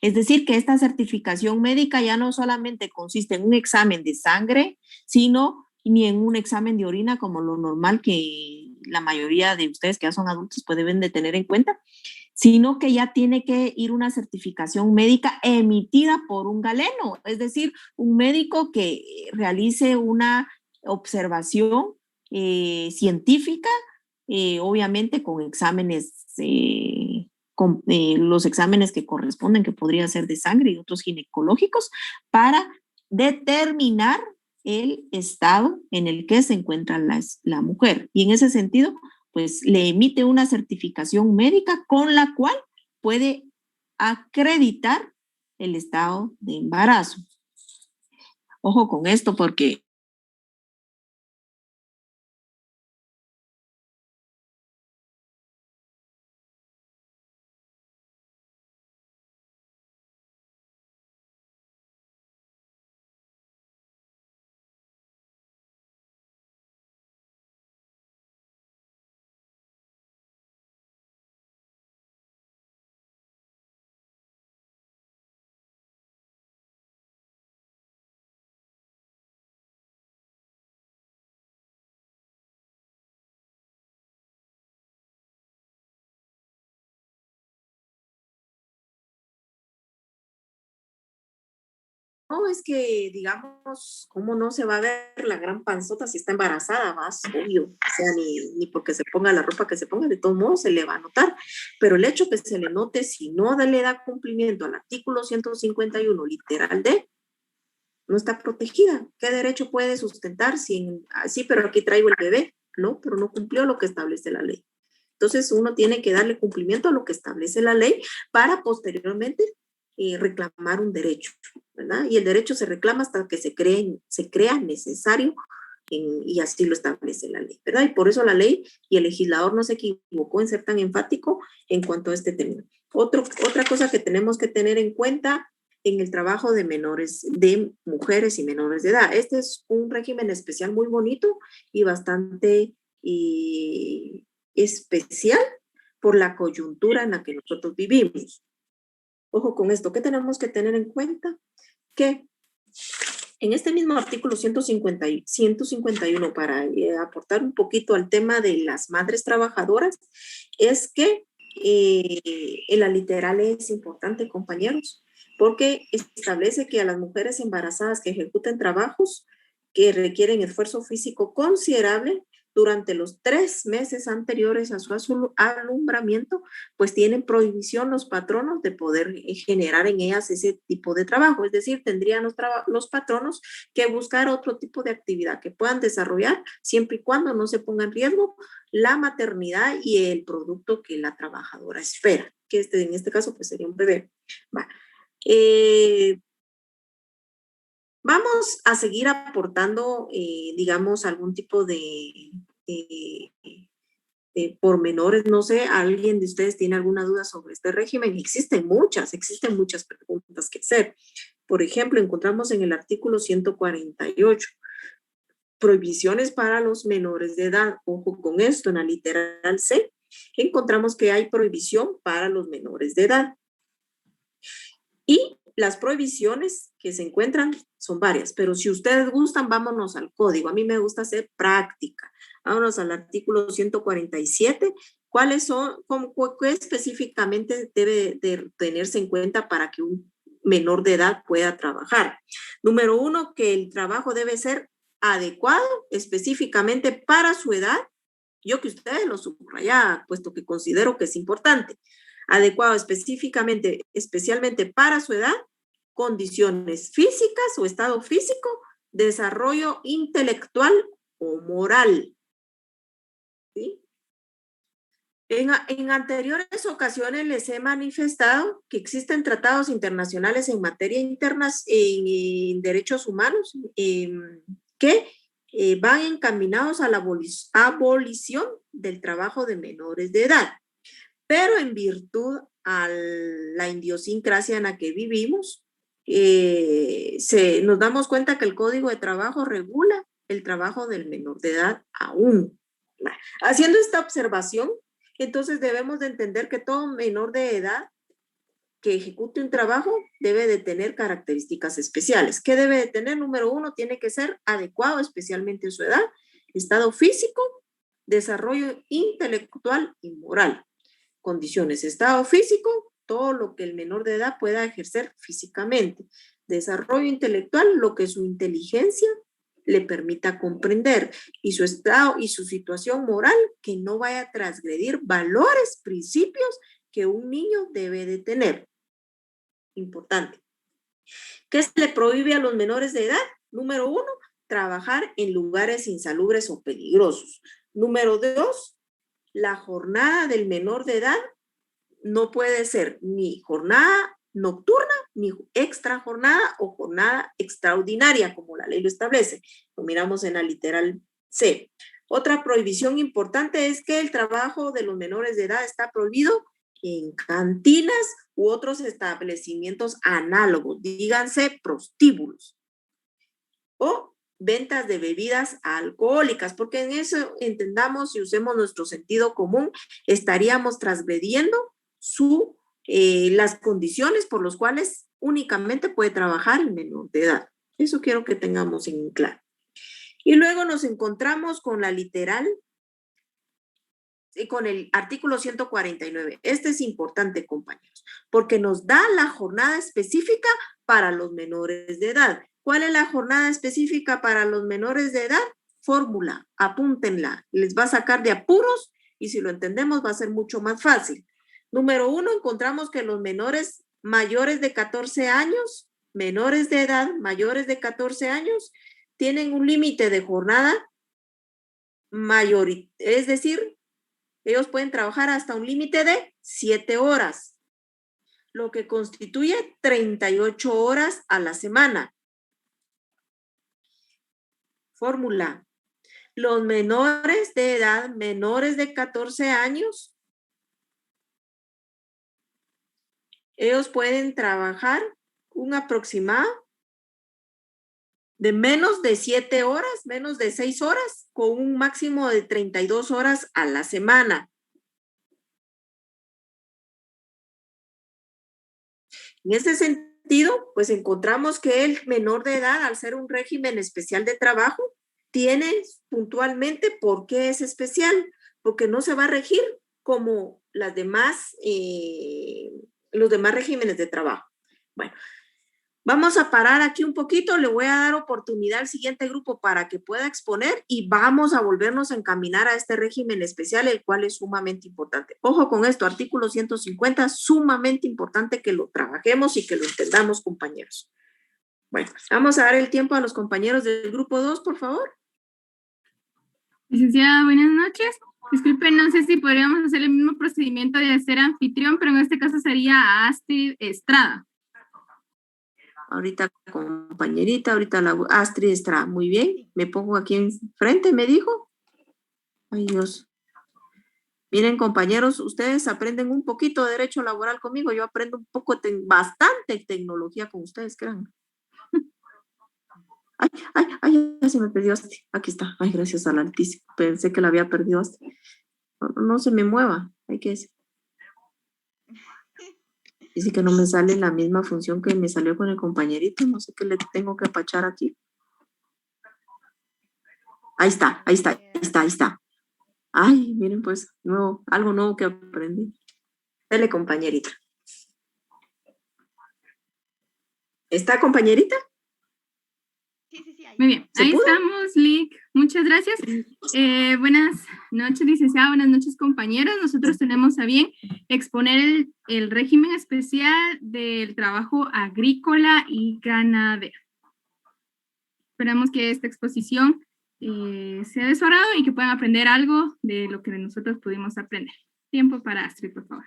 Es decir, que esta certificación médica ya no solamente consiste en un examen de sangre, sino ni en un examen de orina como lo normal que la mayoría de ustedes que ya son adultos pues deben de tener en cuenta, sino que ya tiene que ir una certificación médica emitida por un galeno, es decir, un médico que realice una observación científica, obviamente con exámenes, con los exámenes que corresponden, que podría ser de sangre y otros ginecológicos, para determinar el estado en el que se encuentra la mujer. Y en ese sentido, pues le emite una certificación médica con la cual puede acreditar el estado de embarazo. Ojo con esto porque es que, digamos, ¿cómo no se va a ver la gran panzota si está embarazada? Más obvio, o sea, ni porque se ponga la ropa que se ponga, de todos modos se le va a notar. Pero el hecho que se le note, si no le da cumplimiento al artículo 151, literal D, no está protegida. ¿Qué derecho puede sustentar si sí, pero aquí traigo el bebé? No, pero no cumplió lo que establece la ley. Entonces uno tiene que darle cumplimiento a lo que establece la ley para posteriormente reclamar un derecho, ¿verdad? Y el derecho se reclama hasta que se crea necesario y así lo establece la ley, ¿verdad? Y por eso la ley y el legislador no se equivocó en ser tan enfático en cuanto a este tema. Otra cosa que tenemos que tener en cuenta en el trabajo de mujeres y menores de edad. Este es un régimen especial muy bonito y bastante especial por la coyuntura en la que nosotros vivimos. Ojo con esto, ¿qué tenemos que tener en cuenta? Que en este mismo artículo 151, para aportar un poquito al tema de las madres trabajadoras, es que en la literal es importante, compañeros, porque establece que a las mujeres embarazadas que ejecuten trabajos que requieren esfuerzo físico considerable durante los 3 meses anteriores a su alumbramiento, pues tienen prohibición los patronos de poder generar en ellas ese tipo de trabajo. Es decir, tendrían los patronos que buscar otro tipo de actividad que puedan desarrollar siempre y cuando no se ponga en riesgo la maternidad y el producto que la trabajadora espera, que en este caso pues sería un bebé. Vamos a seguir aportando, digamos, algún tipo de pormenores. No sé, ¿alguien de ustedes tiene alguna duda sobre este régimen? Existen muchas preguntas que hacer. Por ejemplo, encontramos en el artículo 148 prohibiciones para los menores de edad. Ojo con esto, en la literal C, encontramos que hay prohibición para los menores de edad. Y las prohibiciones que se encuentran son varias, pero si ustedes gustan, vámonos al código. A mí me gusta hacer práctica. Vámonos al artículo 147. ¿Cuáles son, qué específicamente debe de tenerse en cuenta para que un menor de edad pueda trabajar? Número 1, que el trabajo debe ser adecuado específicamente para su edad. Yo que ustedes lo subrayan, puesto que considero que es importante. Adecuado especialmente para su edad, condiciones físicas o estado físico, desarrollo intelectual o moral. ¿Sí? En anteriores ocasiones les he manifestado que existen tratados internacionales en materia interna en derechos humanos que van encaminados a la abolición del trabajo de menores de edad. Pero en virtud a la idiosincrasia en la que vivimos, nos damos cuenta que el Código de Trabajo regula el trabajo del menor de edad aún. Haciendo esta observación, entonces debemos de entender que todo menor de edad que ejecute un trabajo debe de tener características especiales. ¿Qué debe de tener? Número 1, tiene que ser adecuado especialmente a su edad, estado físico, desarrollo intelectual y moral. Condiciones, estado físico, todo lo que el menor de edad pueda ejercer físicamente. Desarrollo intelectual, lo que su inteligencia le permita comprender. Y su estado y su situación moral, que no vaya a transgredir valores, principios que un niño debe de tener. Importante. ¿Qué se le prohíbe a los menores de edad? Número 1, trabajar en lugares insalubres o peligrosos. Número 2, la jornada del menor de edad no puede ser ni jornada nocturna, ni extra jornada o jornada extraordinaria, como la ley lo establece. Lo miramos en la literal C. Otra prohibición importante es que el trabajo de los menores de edad está prohibido en cantinas u otros establecimientos análogos, díganse prostíbulos, o ventas de bebidas alcohólicas, porque en eso entendamos y usemos nuestro sentido común, estaríamos transgrediendo las condiciones por las cuales únicamente puede trabajar el menor de edad. Eso quiero que tengamos en claro. Y luego nos encontramos con la literal, con el artículo 149. Este es importante, compañeros, porque nos da la jornada específica para los menores de edad. ¿Cuál es la jornada específica para los menores de edad? Fórmula, apúntenla, les va a sacar de apuros y si lo entendemos va a ser mucho más fácil. Número 1, encontramos que los menores mayores de 14 años, menores de edad mayores de 14 años, tienen un límite de jornada mayor, es decir, ellos pueden trabajar hasta un límite de 7 horas, lo que constituye 38 horas a la semana. Fórmula. Los menores de edad, menores de 14 años, ellos pueden trabajar un aproximado de menos de 7 horas, menos de 6 horas, con un máximo de 32 horas a la semana. En ese sentido, pues encontramos que el menor de edad, al ser un régimen especial de trabajo, tiene puntualmente por qué es especial, porque no se va a regir como los demás regímenes de trabajo. Bueno, vamos a parar aquí un poquito, le voy a dar oportunidad al siguiente grupo para que pueda exponer y vamos a volvernos a encaminar a este régimen especial, el cual es sumamente importante. Ojo con esto, artículo 150, sumamente importante que lo trabajemos y que lo entendamos, compañeros. Bueno, vamos a dar el tiempo a los compañeros del grupo 2, por favor. Licenciada, buenas noches. Disculpe, no sé si podríamos hacer el mismo procedimiento de hacer anfitrión, pero en este caso sería a Astrid Estrada. Ahorita compañerita, ahorita la Astrid Estrada. Muy bien, me pongo aquí enfrente, me dijo. Ay, Dios. Miren, compañeros, ustedes aprenden un poquito de derecho laboral conmigo. Yo aprendo un poco, bastante tecnología con ustedes, créanme. Ay, ya se me perdió Astrid. Aquí está. Ay, gracias al Altísimo. Pensé que la había perdido Astrid. No se me mueva. Hay que decir. Dice que no me sale la misma función que me salió con el compañerito. No sé qué le tengo que apachar aquí. Ahí está. Ay, miren pues, algo nuevo que aprendí. Dale, compañerita. ¿Está, compañerita? Muy bien, ahí estamos, Lick. Muchas gracias. Buenas noches, licenciada. Buenas noches, compañeros. Nosotros tenemos a bien exponer el régimen especial del trabajo agrícola y ganadero. Esperamos que esta exposición sea de su agrado y que puedan aprender algo de lo que nosotros pudimos aprender. Tiempo para Astrid, por favor.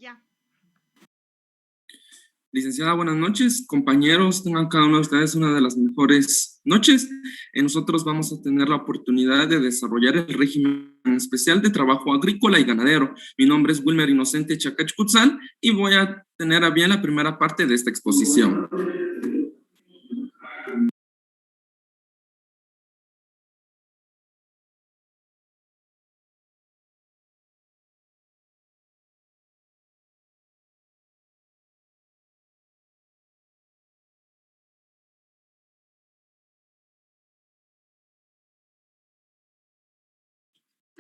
Ya. Licenciada, buenas noches. Compañeros, tengan cada uno de ustedes una de las mejores noches. Nosotros vamos a tener la oportunidad de desarrollar el régimen especial de trabajo agrícola y ganadero. Mi nombre es Wilmer Inocente Chacachcutzal y voy a tener a bien la primera parte de esta exposición.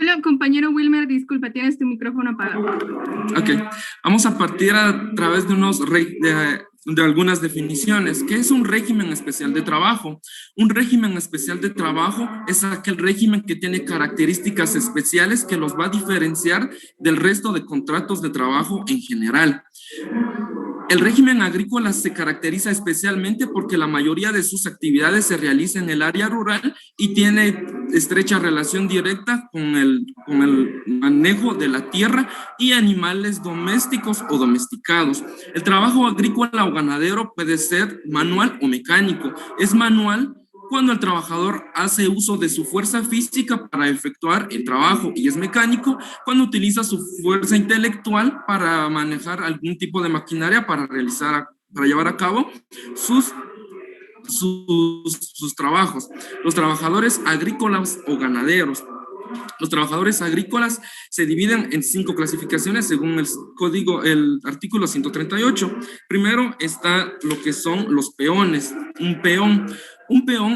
Hola, compañero Wilmer, disculpa, tienes tu micrófono apagado. Ok, vamos a partir a través de algunas definiciones. ¿Qué es un régimen especial de trabajo? Un régimen especial de trabajo es aquel régimen que tiene características especiales que los va a diferenciar del resto de contratos de trabajo en general. El régimen agrícola se caracteriza especialmente porque la mayoría de sus actividades se realiza en el área rural y tiene estrecha relación directa con el manejo de la tierra y animales domésticos o domesticados. El trabajo agrícola o ganadero puede ser manual o mecánico. Es manual cuando el trabajador hace uso de su fuerza física para efectuar el trabajo, y es mecánico cuando utiliza su fuerza intelectual para manejar algún tipo de maquinaria para llevar a cabo sus trabajos. Los trabajadores agrícolas o ganaderos. Los trabajadores agrícolas se dividen en 5 clasificaciones según el artículo 138. Primero está lo que son los peones. Un peón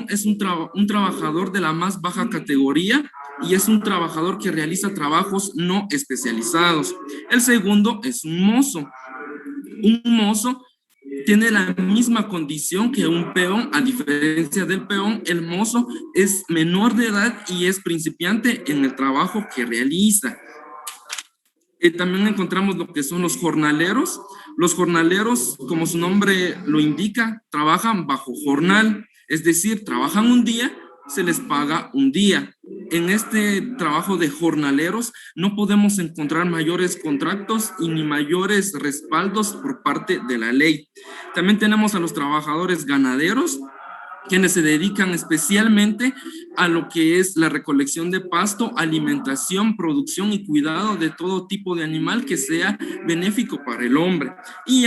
es un trabajador de la más baja categoría y es un trabajador que realiza trabajos no especializados. El segundo es un mozo. Un mozo tiene la misma condición que un peón. A diferencia del peón, el mozo es menor de edad y es principiante en el trabajo que realiza. También encontramos lo que son los jornaleros. Los jornaleros, como su nombre lo indica, trabajan bajo jornal, es decir, trabajan un día, se les paga un día. En este trabajo de jornaleros no podemos encontrar mayores contratos y ni mayores respaldos por parte de la ley. También tenemos a los trabajadores ganaderos, quienes se dedican especialmente a lo que es la recolección de pasto, alimentación, producción y cuidado de todo tipo de animal que sea benéfico para el hombre. Y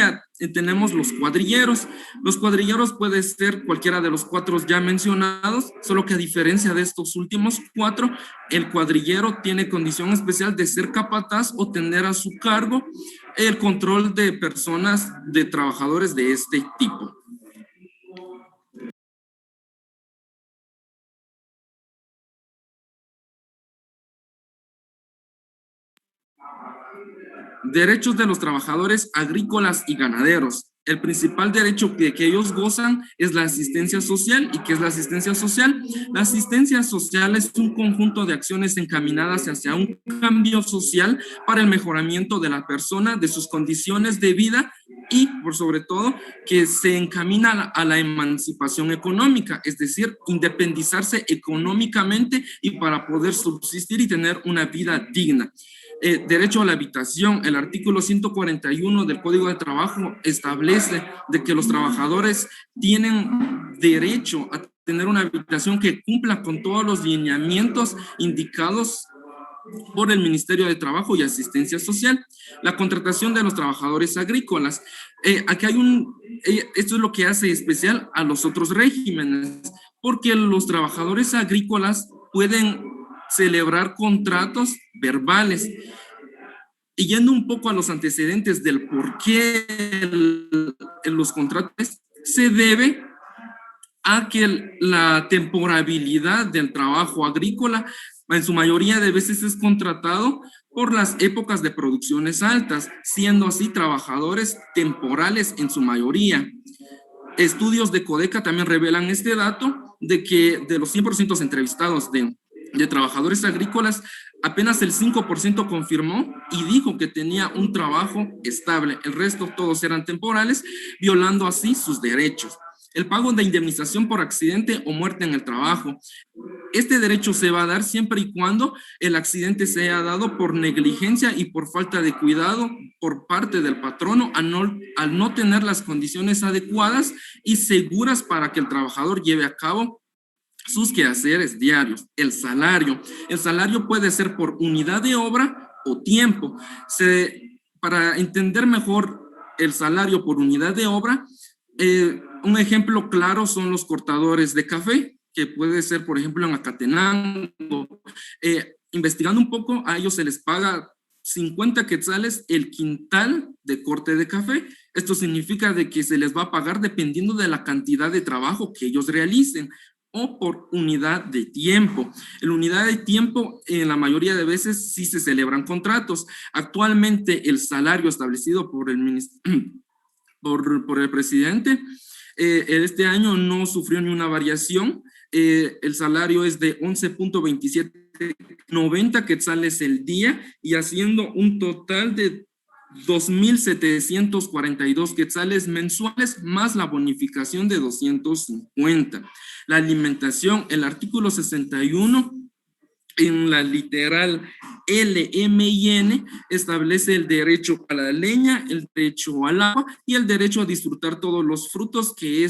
tenemos los cuadrilleros. Los cuadrilleros puede ser cualquiera de los 4 ya mencionados, solo que a diferencia de estos últimos 4, el cuadrillero tiene condición especial de ser capataz o tener a su cargo el control de personas, de trabajadores de este tipo. Derechos de los trabajadores agrícolas y ganaderos. El principal derecho que ellos gozan es la asistencia social. ¿Y qué es la asistencia social? La asistencia social es un conjunto de acciones encaminadas hacia un cambio social para el mejoramiento de la persona, de sus condiciones de vida y, por sobre todo, que se encamina a la emancipación económica, es decir, independizarse económicamente y para poder subsistir y tener una vida digna. Derecho a la habitación. El artículo 141 del Código de Trabajo establece de que los trabajadores tienen derecho a tener una habitación que cumpla con todos los lineamientos indicados por el Ministerio de Trabajo y Asistencia Social. La contratación de los trabajadores agrícolas. Aquí esto es lo que hace especial a los otros regímenes, porque los trabajadores agrícolas pueden celebrar contratos verbales. Y yendo un poco a los antecedentes del por qué los contratos, se debe a que la temporalidad del trabajo agrícola en su mayoría de veces es contratado por las épocas de producciones altas, siendo así trabajadores temporales en su mayoría. Estudios de Codeca también revelan este dato de que de los 100% entrevistados de trabajadores agrícolas, apenas el 5% confirmó y dijo que tenía un trabajo estable. El resto todos eran temporales, violando así sus derechos. El pago de indemnización por accidente o muerte en el trabajo. Este derecho se va a dar siempre y cuando el accidente se haya dado por negligencia y por falta de cuidado por parte del patrono al no tener las condiciones adecuadas y seguras para que el trabajador lleve a cabo sus quehaceres diarios. El salario. El salario puede ser por unidad de obra o tiempo. Para entender mejor el salario por unidad de obra, un ejemplo claro son los cortadores de café, que puede ser, por ejemplo, en Acatenango. Investigando un poco, a ellos se les paga 50 quetzales el quintal de corte de café. Esto significa de que se les va a pagar dependiendo de la cantidad de trabajo que ellos realicen, o por unidad de tiempo. En unidad de tiempo, en la mayoría de veces sí se celebran contratos. Actualmente el salario establecido por el presidente, este año no sufrió ni una variación. El salario es de 11.2790 quetzales el día y haciendo un total de 2.742 quetzales mensuales más la bonificación de 250. La alimentación, el artículo 61, en la literal L, M y N, establece el derecho a la leña, el derecho al agua y el derecho a disfrutar todos los frutos que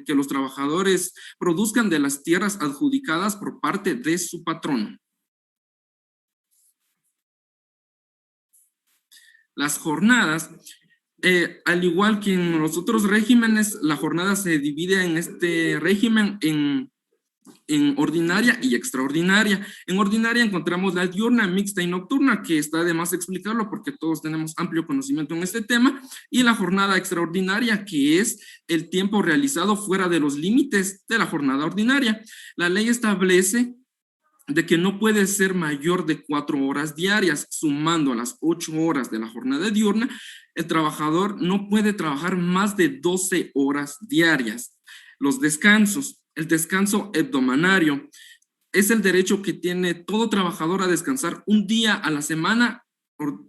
los trabajadores produzcan de las tierras adjudicadas por parte de su patrono. Las jornadas, al igual que en los otros regímenes, la jornada se divide en este régimen en ordinaria y extraordinaria. En ordinaria encontramos la diurna, mixta y nocturna, que está de más explicarlo porque todos tenemos amplio conocimiento en este tema, y la jornada extraordinaria, que es el tiempo realizado fuera de los límites de la jornada ordinaria. La ley establece de que no puede ser mayor de 4 horas diarias, sumando a las 8 horas de la jornada diurna, el trabajador no puede trabajar más de 12 horas diarias. Los descansos, el descanso hebdomadario, es el derecho que tiene todo trabajador a descansar un día a la semana,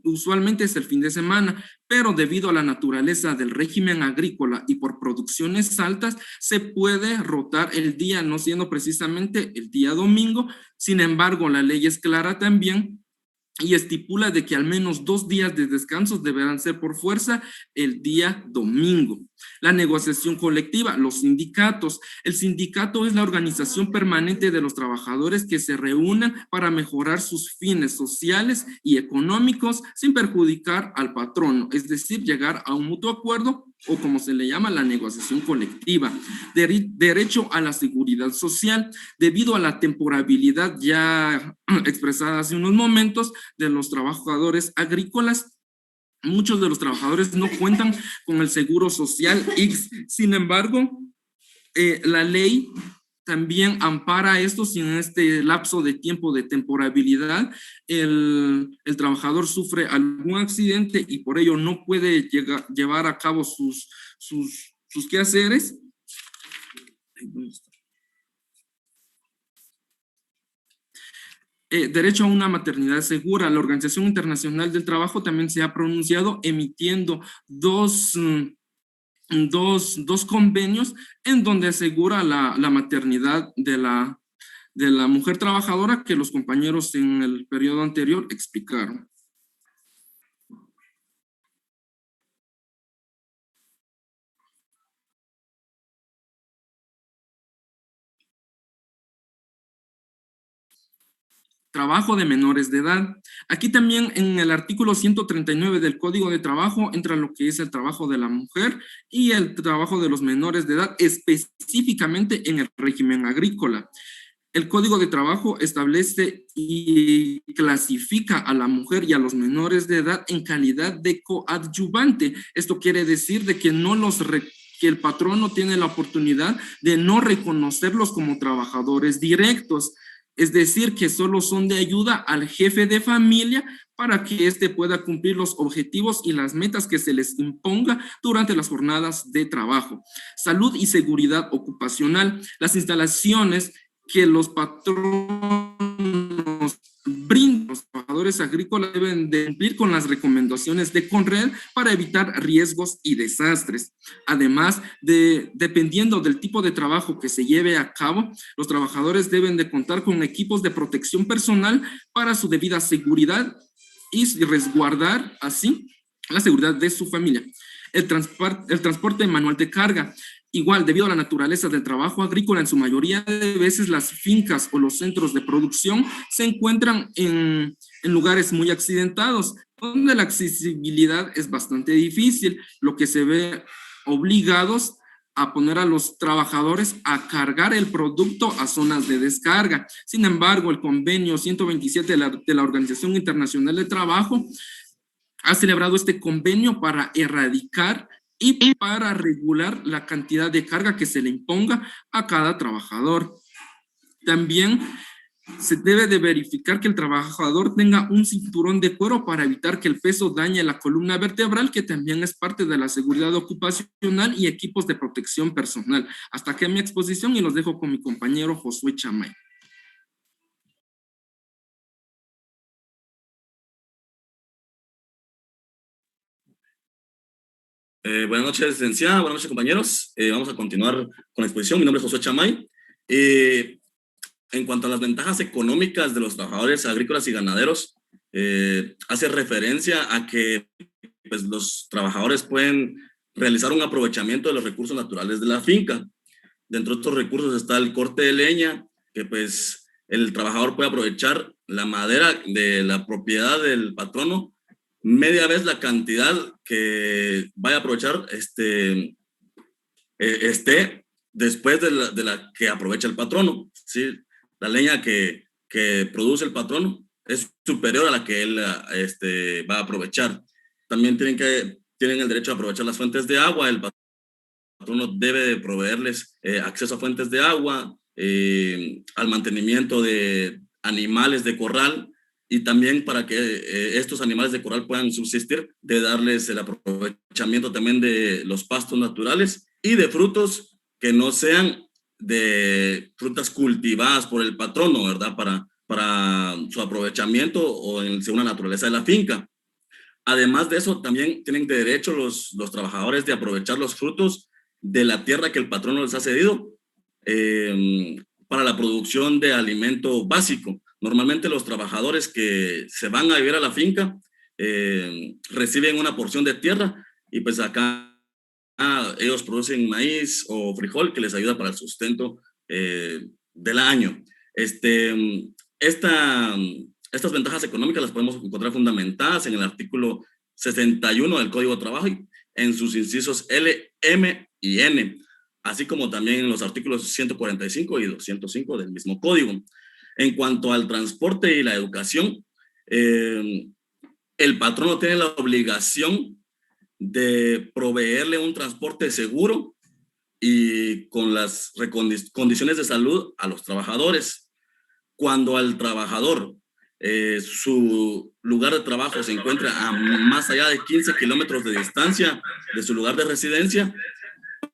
usualmente es el fin de semana, pero debido a la naturaleza del régimen agrícola y por producciones altas, se puede rotar el día, no siendo precisamente el día domingo. Sin embargo, la ley es clara también y estipula de que al menos 2 días de descanso deberán ser por fuerza el día domingo. La negociación colectiva, los sindicatos. El sindicato es la organización permanente de los trabajadores que se reúnen para mejorar sus fines sociales y económicos sin perjudicar al patrono, es decir, llegar a un mutuo acuerdo o como se le llama la negociación colectiva. Derecho a la seguridad social, debido a la temporalidad ya expresada hace unos momentos de los trabajadores agrícolas. Muchos de los trabajadores no cuentan con el seguro social X. Sin embargo, la ley también ampara esto si en este lapso de tiempo de temporalidad el trabajador sufre algún accidente y por ello no puede llevar a cabo sus quehaceres. Derecho a una maternidad segura. La Organización Internacional del Trabajo también se ha pronunciado emitiendo dos convenios en donde asegura la maternidad de la mujer trabajadora que los compañeros en el periodo anterior explicaron. Trabajo de menores de edad. Aquí también en el artículo 139 del Código de Trabajo entra lo que es el trabajo de la mujer y el trabajo de los menores de edad, específicamente en el régimen agrícola. El Código de Trabajo establece y clasifica a la mujer y a los menores de edad en calidad de coadyuvante. Esto quiere decir de que que el patrono tiene la oportunidad de no reconocerlos como trabajadores directos. Es decir, que solo son de ayuda al jefe de familia para que éste pueda cumplir los objetivos y las metas que se les imponga durante las jornadas de trabajo. Salud y seguridad ocupacional. Las instalaciones que los patronos brindan a los trabajadores agrícolas deben de cumplir con las recomendaciones de CONRED para evitar riesgos y desastres. Además, dependiendo del tipo de trabajo que se lleve a cabo, los trabajadores deben de contar con equipos de protección personal para su debida seguridad y resguardar así la seguridad de su familia. El transporte manual de carga. Igual, debido a la naturaleza del trabajo agrícola, en su mayoría de veces las fincas o los centros de producción se encuentran en lugares muy accidentados, donde la accesibilidad es bastante difícil, lo que se ve obligados a poner a los trabajadores a cargar el producto a zonas de descarga. Sin embargo, el convenio 127 de la Organización Internacional del Trabajo ha celebrado este convenio para erradicar y para regular la cantidad de carga que se le imponga a cada trabajador. También se debe de verificar que el trabajador tenga un cinturón de cuero para evitar que el peso dañe la columna vertebral, que también es parte de la seguridad ocupacional, y equipos de protección personal. Hasta aquí mi exposición y los dejo con mi compañero Josué Chamay. Buenas noches, licenciada. Buenas noches, compañeros. Vamos a continuar con la exposición. Mi nombre es Josué Chamay. En cuanto a las ventajas económicas de los trabajadores agrícolas y ganaderos, hace referencia a que pues, los trabajadores pueden realizar un aprovechamiento de los recursos naturales de la finca. Dentro de estos recursos está el corte de leña, que pues el trabajador puede aprovechar la madera de la propiedad del patrono media vez la cantidad que vaya a aprovechar esté después de la que aprovecha el patrono. ¿Sí? La leña que produce el patrono es superior a la que él va a aprovechar. También tienen el derecho a aprovechar las fuentes de agua. El patrono debe de proveerles acceso a fuentes de agua, al mantenimiento de animales de corral, y también para que estos animales de corral puedan subsistir, de darles el aprovechamiento también de los pastos naturales y de frutos que no sean de frutas cultivadas por el patrono, ¿verdad? Para su aprovechamiento o según la naturaleza de la finca. Además de eso, también tienen derecho los trabajadores de aprovechar los frutos de la tierra que el patrono les ha cedido para la producción de alimento básico. Normalmente los trabajadores que se van a vivir a la finca reciben una porción de tierra y pues acá ellos producen maíz o frijol que les ayuda para el sustento del año. Estas ventajas económicas las podemos encontrar fundamentadas en el artículo 61 del Código de Trabajo en sus incisos L, M y N, así como también en los artículos 145 y 205 del mismo código. En cuanto al transporte y la educación, el patrono tiene la obligación de proveerle un transporte seguro y con las condiciones de salud a los trabajadores. Cuando al trabajador su lugar de trabajo se encuentra a más allá de 15 kilómetros de distancia de su lugar de residencia,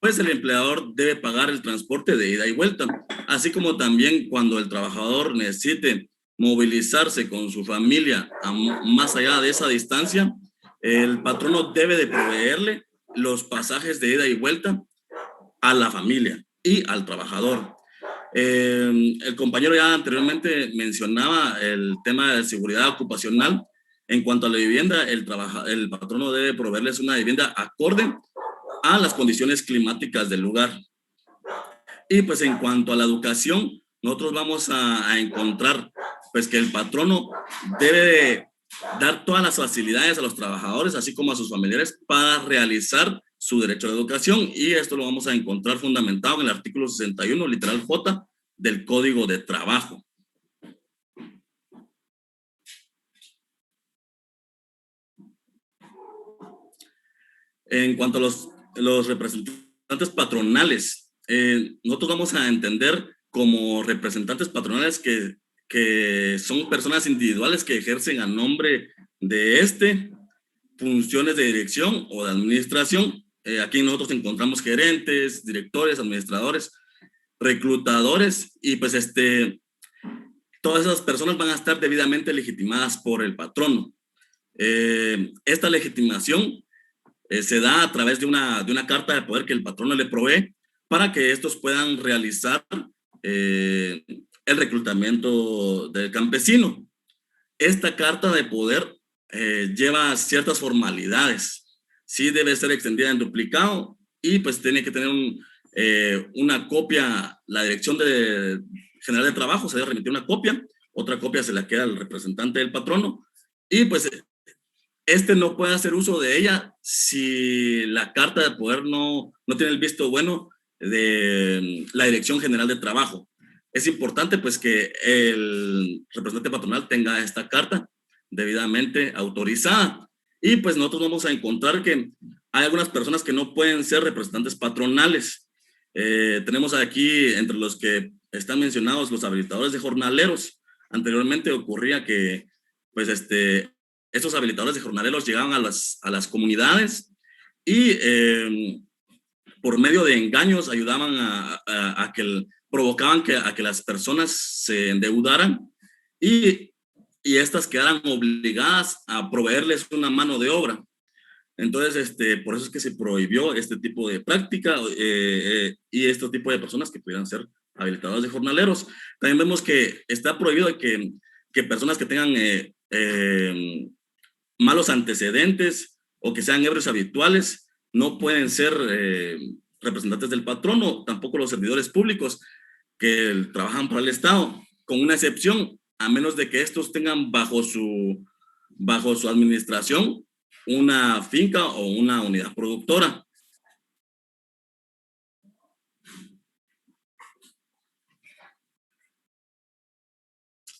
pues el empleador debe pagar el transporte de ida y vuelta, así como también cuando el trabajador necesite movilizarse con su familia más allá de esa distancia, el patrono debe de proveerle los pasajes de ida y vuelta a la familia y al trabajador. El compañero ya anteriormente mencionaba el tema de seguridad ocupacional. En cuanto a la vivienda, el patrono debe proveerles una vivienda acorde a las condiciones climáticas del lugar. Y pues en cuanto a la educación, nosotros vamos a encontrar pues que el patrono debe de dar todas las facilidades a los trabajadores, así como a sus familiares, para realizar su derecho a la educación, y esto lo vamos a encontrar fundamentado en el artículo 61, literal J, del Código de Trabajo. En cuanto a los representantes patronales, nosotros vamos a entender como representantes patronales que son personas individuales que ejercen a nombre de funciones de dirección o de administración. Aquí nosotros encontramos gerentes, directores, administradores, reclutadores, y pues todas esas personas van a estar debidamente legitimadas por el patrono. Esta legitimación se da a través de una carta de poder que el patrono le provee para que estos puedan realizar el reclutamiento del campesino. Esta carta de poder lleva ciertas formalidades. Sí debe ser extendida en duplicado y pues tiene que tener una copia, la Dirección General de Trabajo se debe remitir una copia, otra copia se la queda al representante del patrono, y pues no puede hacer uso de ella si la carta de poder no tiene el visto bueno de la Dirección General de Trabajo. Es importante pues que el representante patronal tenga esta carta debidamente autorizada, y pues nosotros vamos a encontrar que hay algunas personas que no pueden ser representantes patronales. Tenemos aquí entre los que están mencionados los habilitadores de jornaleros. Anteriormente ocurría que pues estos habilitadores de jornaleros llegaban a las comunidades y por medio de engaños ayudaban provocaban a que las personas se endeudaran y estas quedaran obligadas a proveerles una mano de obra. Entonces, por eso es que se prohibió este tipo de práctica y este tipo de personas que pudieran ser habilitados de jornaleros. También vemos que está prohibido que personas que tengan malos antecedentes o que sean ebrios habituales no pueden ser representantes del patrono, tampoco los servidores públicos que trabajan para el Estado, con una excepción, a menos de que estos tengan bajo su administración una finca o una unidad productora.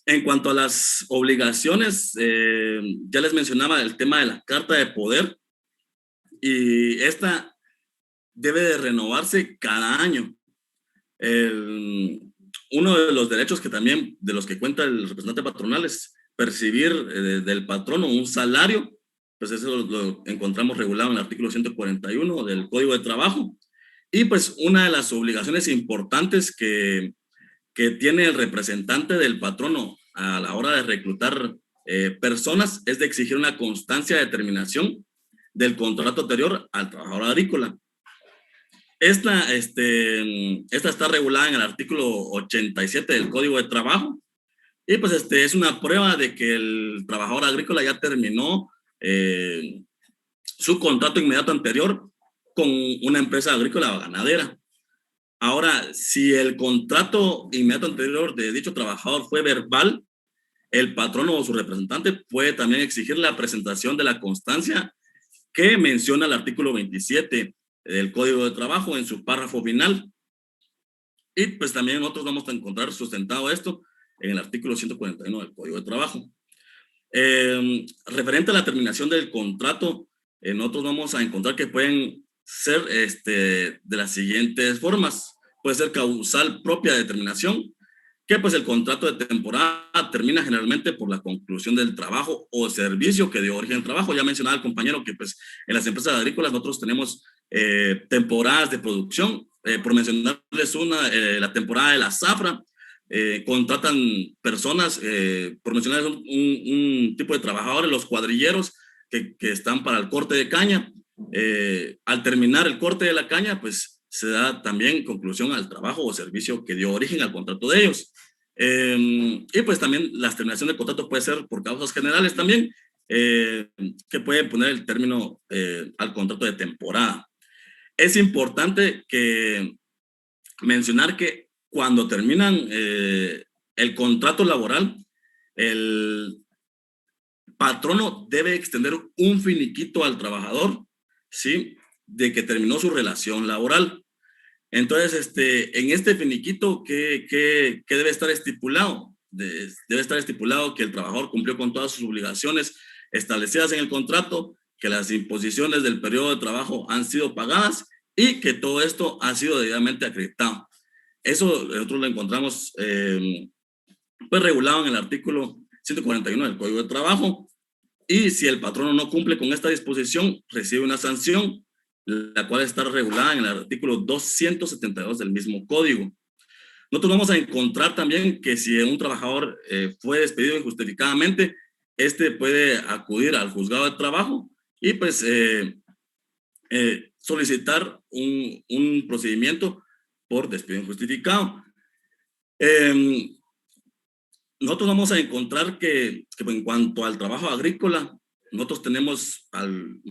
En cuanto a las obligaciones, ya les mencionaba el tema de la carta de poder y esta debe de renovarse cada año. Uno de los derechos que también de los que cuenta el representante patronal es percibir del patrono un salario, pues eso lo encontramos regulado en el artículo 141 del Código de Trabajo. Y pues una de las obligaciones importantes que tiene el representante del patrono a la hora de reclutar personas es de exigir una constancia de terminación del contrato anterior al trabajador agrícola. Esta está regulada en el artículo 87 del Código de Trabajo y pues es una prueba de que el trabajador agrícola ya terminó su contrato inmediato anterior con una empresa agrícola o ganadera. Ahora, si el contrato inmediato anterior de dicho trabajador fue verbal, el patrono o su representante puede también exigir la presentación de la constancia que menciona el artículo 27 del Código de Trabajo en su párrafo final. Y pues también nosotros vamos a encontrar sustentado esto en el artículo 141 del Código de Trabajo. Referente a la terminación del contrato, nosotros vamos a encontrar que pueden ser de las siguientes formas. Puede ser causal propia de terminación, que pues el contrato de temporada termina generalmente por la conclusión del trabajo o servicio que dio origen al trabajo. Ya mencionaba el compañero que pues en las empresas agrícolas nosotros tenemos temporadas de producción. Por mencionarles una, la temporada de la zafra, contratan personas, por mencionarles un tipo de trabajadores, los cuadrilleros que están para el corte de caña. Al terminar el corte de la caña, pues se da también conclusión al trabajo o servicio que dio origen al contrato de ellos. Y pues también la terminación del contrato puede ser por causas generales también, que pueden poner el término al contrato de temporada. Es importante mencionar que cuando terminan el contrato laboral, el patrono debe extender un finiquito al trabajador, ¿sí? De que terminó su relación laboral. Entonces, en este finiquito, ¿qué debe estar estipulado? Debe estar estipulado que el trabajador cumplió con todas sus obligaciones establecidas en el contrato, que las imposiciones del periodo de trabajo han sido pagadas y que todo esto ha sido debidamente acreditado. Eso nosotros lo encontramos pues regulado en el artículo 141 del Código de Trabajo, y si el patrono no cumple con esta disposición, recibe una sanción, la cual está regulada en el artículo 272 del mismo código. Nosotros vamos a encontrar también que si un trabajador fue despedido injustificadamente, puede acudir al juzgado de trabajo y pues solicitar un procedimiento por despido injustificado. Nosotros vamos a encontrar que en cuanto al trabajo agrícola, nosotros tenemos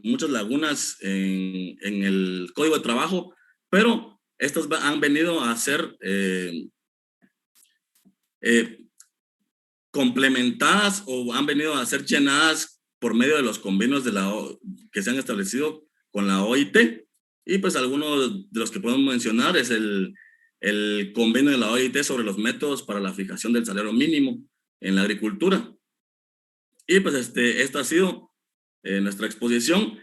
muchas lagunas en el Código de Trabajo, pero estas han venido a ser complementadas o han venido a ser llenadas por medio de los convenios que se han establecido con la OIT. Y pues algunos de los que podemos mencionar es el convenio de la OIT sobre los métodos para la fijación del salario mínimo en la agricultura. Y pues esta ha sido nuestra exposición.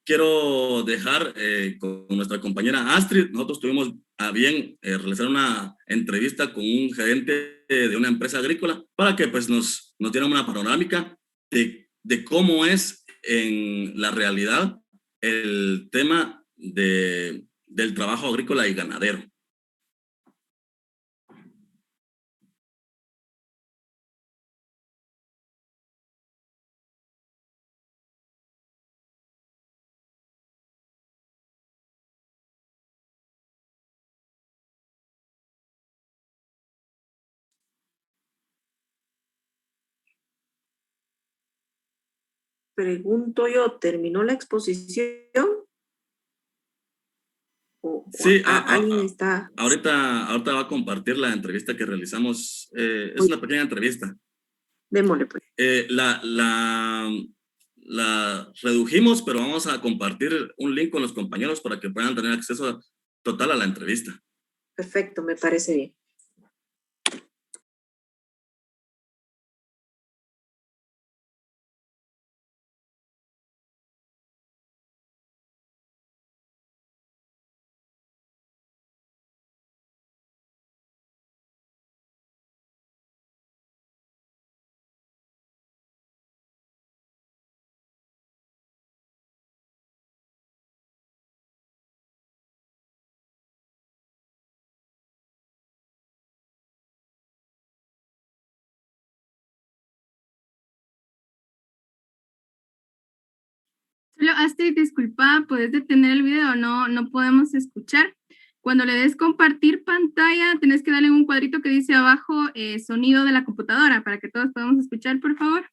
Quiero dejar con nuestra compañera Astrid. Nosotros tuvimos a bien realizar una entrevista con un gerente de una empresa agrícola para que pues nos diera una panorámica de cómo es en la realidad el tema del trabajo agrícola y ganadero. pregunto yo, ¿terminó la exposición? Sí, ¿Alguien está? ahorita va a compartir la entrevista que realizamos. Es una pequeña entrevista. Démosle pues. La redujimos, pero vamos a compartir un link con los compañeros para que puedan tener acceso total a la entrevista. Perfecto, me parece bien. Solo, Astrid, disculpa, ¿puedes detener el video? No podemos escuchar. Cuando le des compartir pantalla, tenés que darle un cuadrito que dice abajo sonido de la computadora para que todos podamos escuchar, por favor.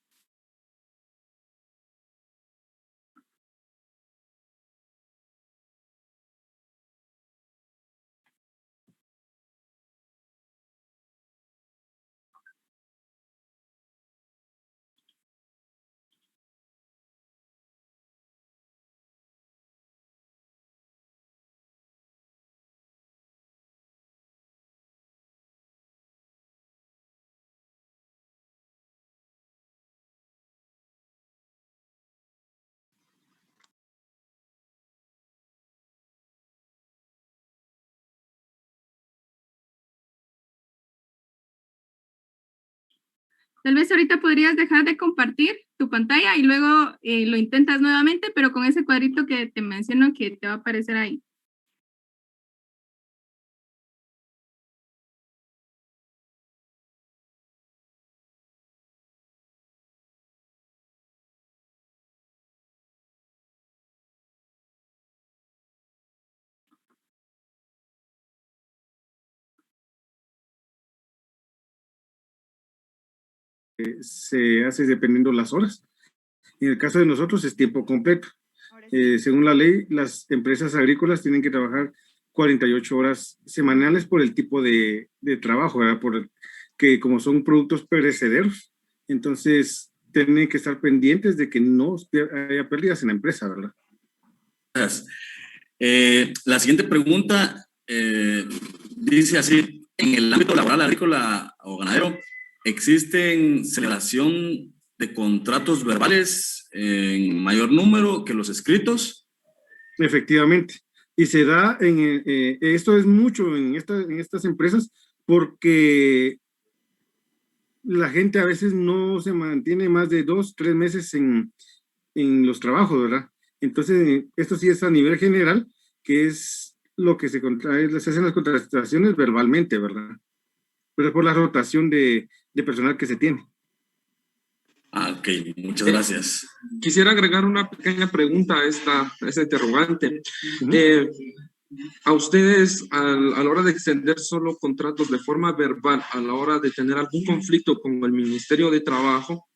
Tal vez ahorita podrías dejar de compartir tu pantalla y luego lo intentas nuevamente, pero con ese cuadrito que te menciono que te va a aparecer ahí. Se hace dependiendo las horas. En el caso de nosotros es tiempo completo. Según la ley, las empresas agrícolas tienen que trabajar 48 horas semanales por el tipo de trabajo, ¿verdad? Que como son productos perecederos, entonces tienen que estar pendientes de que no haya pérdidas en la empresa, ¿verdad? Gracias. La siguiente pregunta dice así: en el ámbito laboral agrícola o ganadero, ¿existen celebración de contratos verbales en mayor número que los escritos? Efectivamente. Y se da esto es mucho en estas empresas porque la gente a veces no se mantiene más de 2, 3 meses en los trabajos, ¿verdad? Entonces, esto sí es a nivel general, que es lo que se hacen las contrataciones verbalmente, ¿verdad? Pero es por la rotación de personal que se tiene. Ok, muchas gracias. Quisiera agregar una pequeña pregunta a esta interrogante. A ustedes, a la hora de extender solo contratos de forma verbal, a la hora de tener algún conflicto con el Ministerio de Trabajo,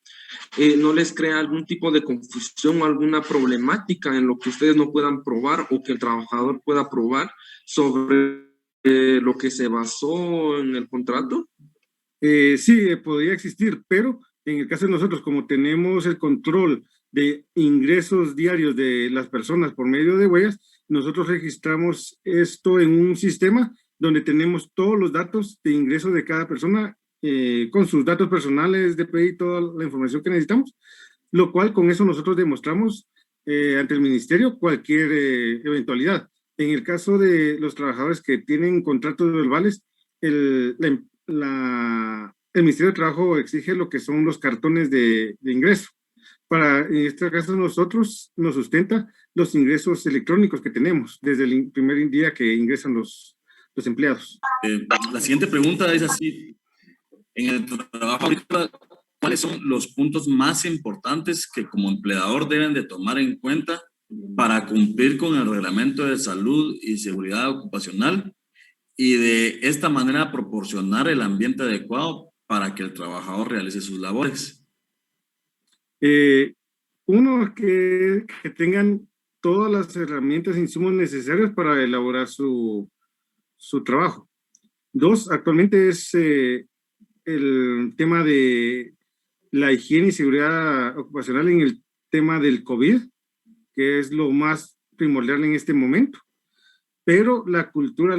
¿no les crea algún tipo de confusión o alguna problemática en lo que ustedes no puedan probar o que el trabajador pueda probar sobre lo que se basó en el contrato? Sí, podría existir, pero en el caso de nosotros, como tenemos el control de ingresos diarios de las personas por medio de huellas, nosotros registramos esto en un sistema donde tenemos todos los datos de ingreso de cada persona con sus datos personales, DPI, toda la información que necesitamos, lo cual con eso nosotros demostramos ante el ministerio cualquier eventualidad. En el caso de los trabajadores que tienen contratos verbales, el Ministerio de Trabajo exige lo que son los cartones de ingreso. En este caso nosotros nos sustenta los ingresos electrónicos que tenemos desde el primer día que ingresan los empleados. La siguiente pregunta es así: en el trabajo agrícola, ¿cuáles son los puntos más importantes que como empleador deben de tomar en cuenta para cumplir con el reglamento de salud y seguridad ocupacional y de esta manera proporcionar el ambiente adecuado para que el trabajador realice sus labores? uno, que tengan todas las herramientas e insumos necesarios para elaborar su trabajo. Dos, actualmente es el tema de la higiene y seguridad ocupacional en el tema del COVID, que es lo más primordial en este momento. Pero la cultura,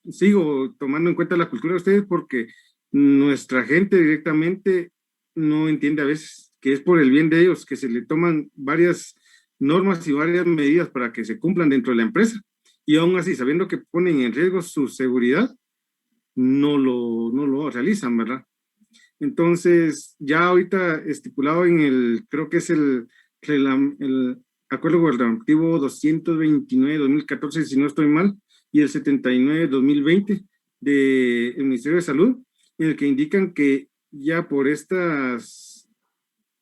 sigo tomando en cuenta la cultura de ustedes porque nuestra gente directamente no entiende a veces que es por el bien de ellos que se le toman varias normas y varias medidas para que se cumplan dentro de la empresa. Y aún así, sabiendo que ponen en riesgo su seguridad, no lo realizan, ¿verdad? Entonces, ya ahorita estipulado en creo que es el Acuerdo Gubernativo 229-2014, si no estoy mal, y el 79-2020 del Ministerio de Salud, en el que indican que ya por estas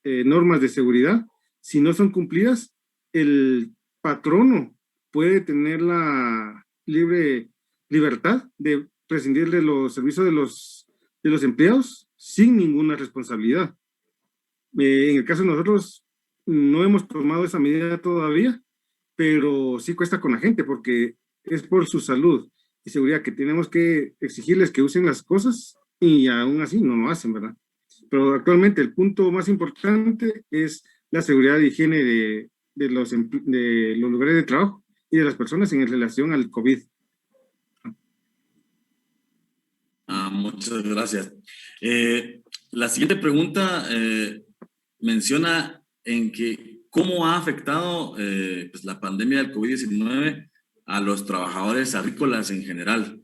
normas de seguridad, si no son cumplidas, el patrono puede tener la libertad de prescindir de los servicios de los empleados sin ninguna responsabilidad. En el caso de nosotros, no hemos tomado esa medida todavía, pero sí cuesta con la gente porque es por su salud y seguridad que tenemos que exigirles que usen las cosas y aún así no lo hacen, ¿verdad? Pero actualmente el punto más importante es la seguridad y higiene de los lugares de trabajo y de las personas en relación al COVID. Muchas gracias. La siguiente pregunta menciona en que cómo ha afectado pues la pandemia del COVID-19 a los trabajadores agrícolas en general.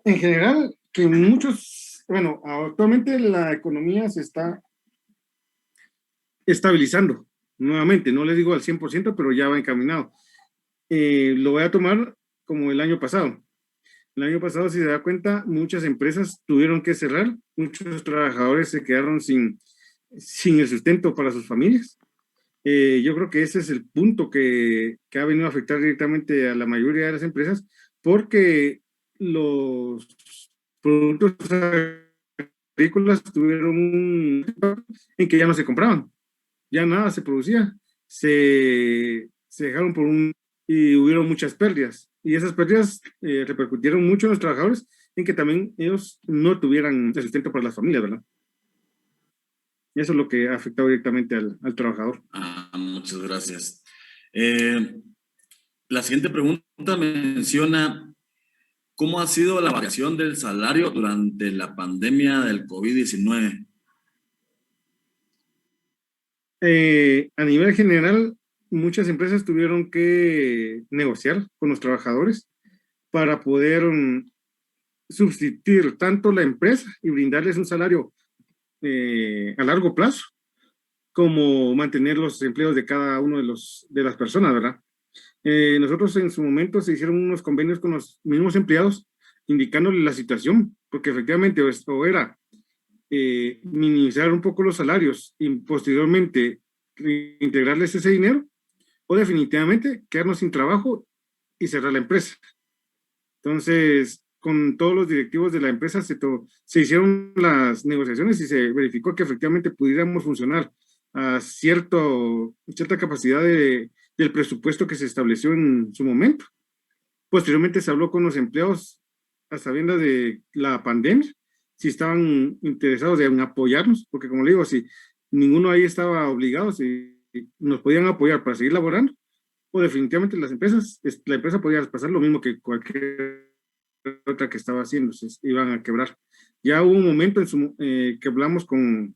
En general, que muchos, bueno, actualmente la economía se está estabilizando nuevamente, no les digo al 100%, pero ya va encaminado. Lo voy a tomar como el año pasado. El año pasado, si se da cuenta, muchas empresas tuvieron que cerrar, muchos trabajadores se quedaron sin el sustento para sus familias. Yo creo que ese es el punto que ha venido a afectar directamente a la mayoría de las empresas, porque los productos agrícolas tuvieron en que ya no se compraban, ya nada se producía, se dejaron y hubieron muchas pérdidas, y esas pérdidas repercutieron mucho en los trabajadores, en que también ellos no tuvieran el sustento para las familias, ¿verdad? Eso es lo que ha afectado directamente al trabajador. Muchas gracias. La siguiente pregunta menciona cómo ha sido la variación del salario durante la pandemia del COVID-19. A nivel general, muchas empresas tuvieron que negociar con los trabajadores para poder subsistir tanto la empresa y brindarles un salario a largo plazo, como mantener los empleos de cada uno de las personas, ¿verdad? Nosotros en su momento se hicieron unos convenios con los mismos empleados, indicándoles la situación, porque efectivamente esto era minimizar un poco los salarios y posteriormente integrarles ese dinero, o definitivamente quedarnos sin trabajo y cerrar la empresa. Entonces, con todos los directivos de la empresa se hicieron las negociaciones y se verificó que efectivamente pudiéramos funcionar a cierta capacidad del presupuesto que se estableció en su momento. Posteriormente se habló con los empleados a sabiendas de la pandemia, si estaban interesados en apoyarnos, porque como le digo, si ninguno ahí estaba obligado, si nos podían apoyar para seguir laborando, o definitivamente la empresa podía pasar lo mismo que cualquier otra que estaba haciendo, se iban a quebrar. Ya hubo un momento que hablamos con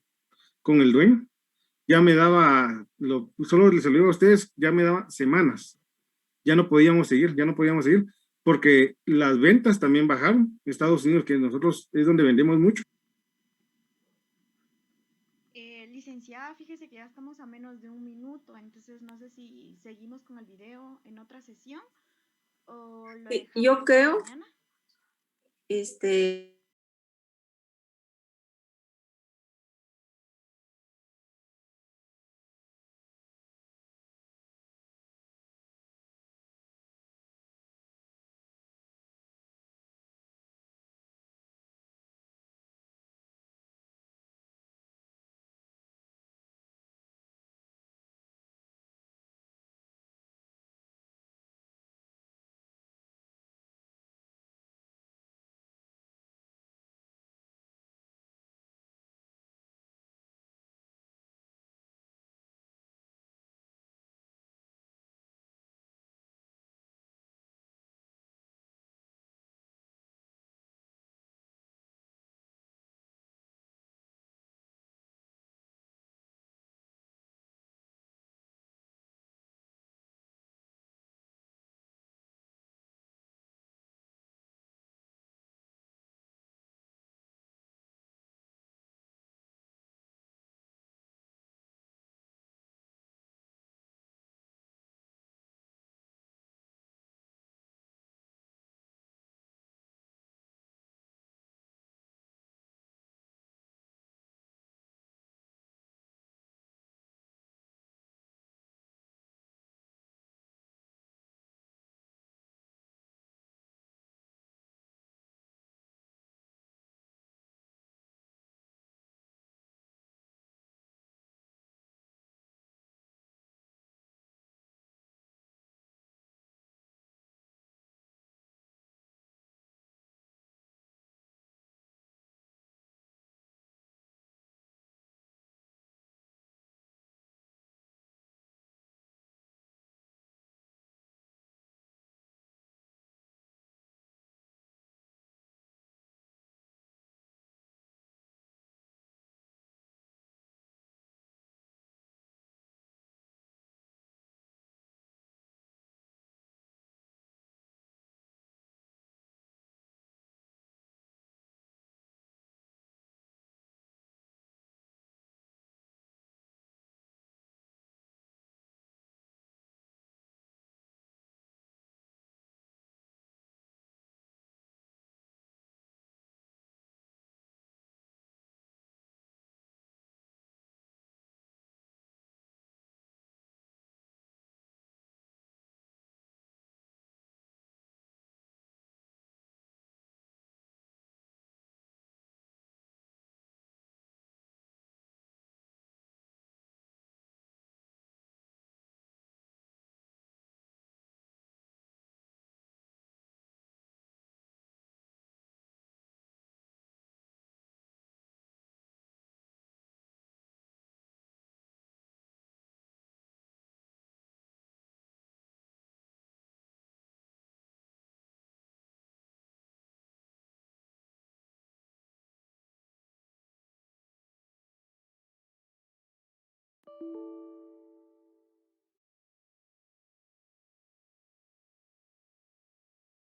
el dueño, ya me daba, solo les saludo a ustedes, ya me daba semanas, ya no podíamos seguir, porque las ventas también bajaron. Estados Unidos, que nosotros es donde vendemos mucho. Licenciada, fíjese que ya estamos a menos de un minuto, entonces no sé si seguimos con el video en otra sesión o lo dejamos yo creo, mañana.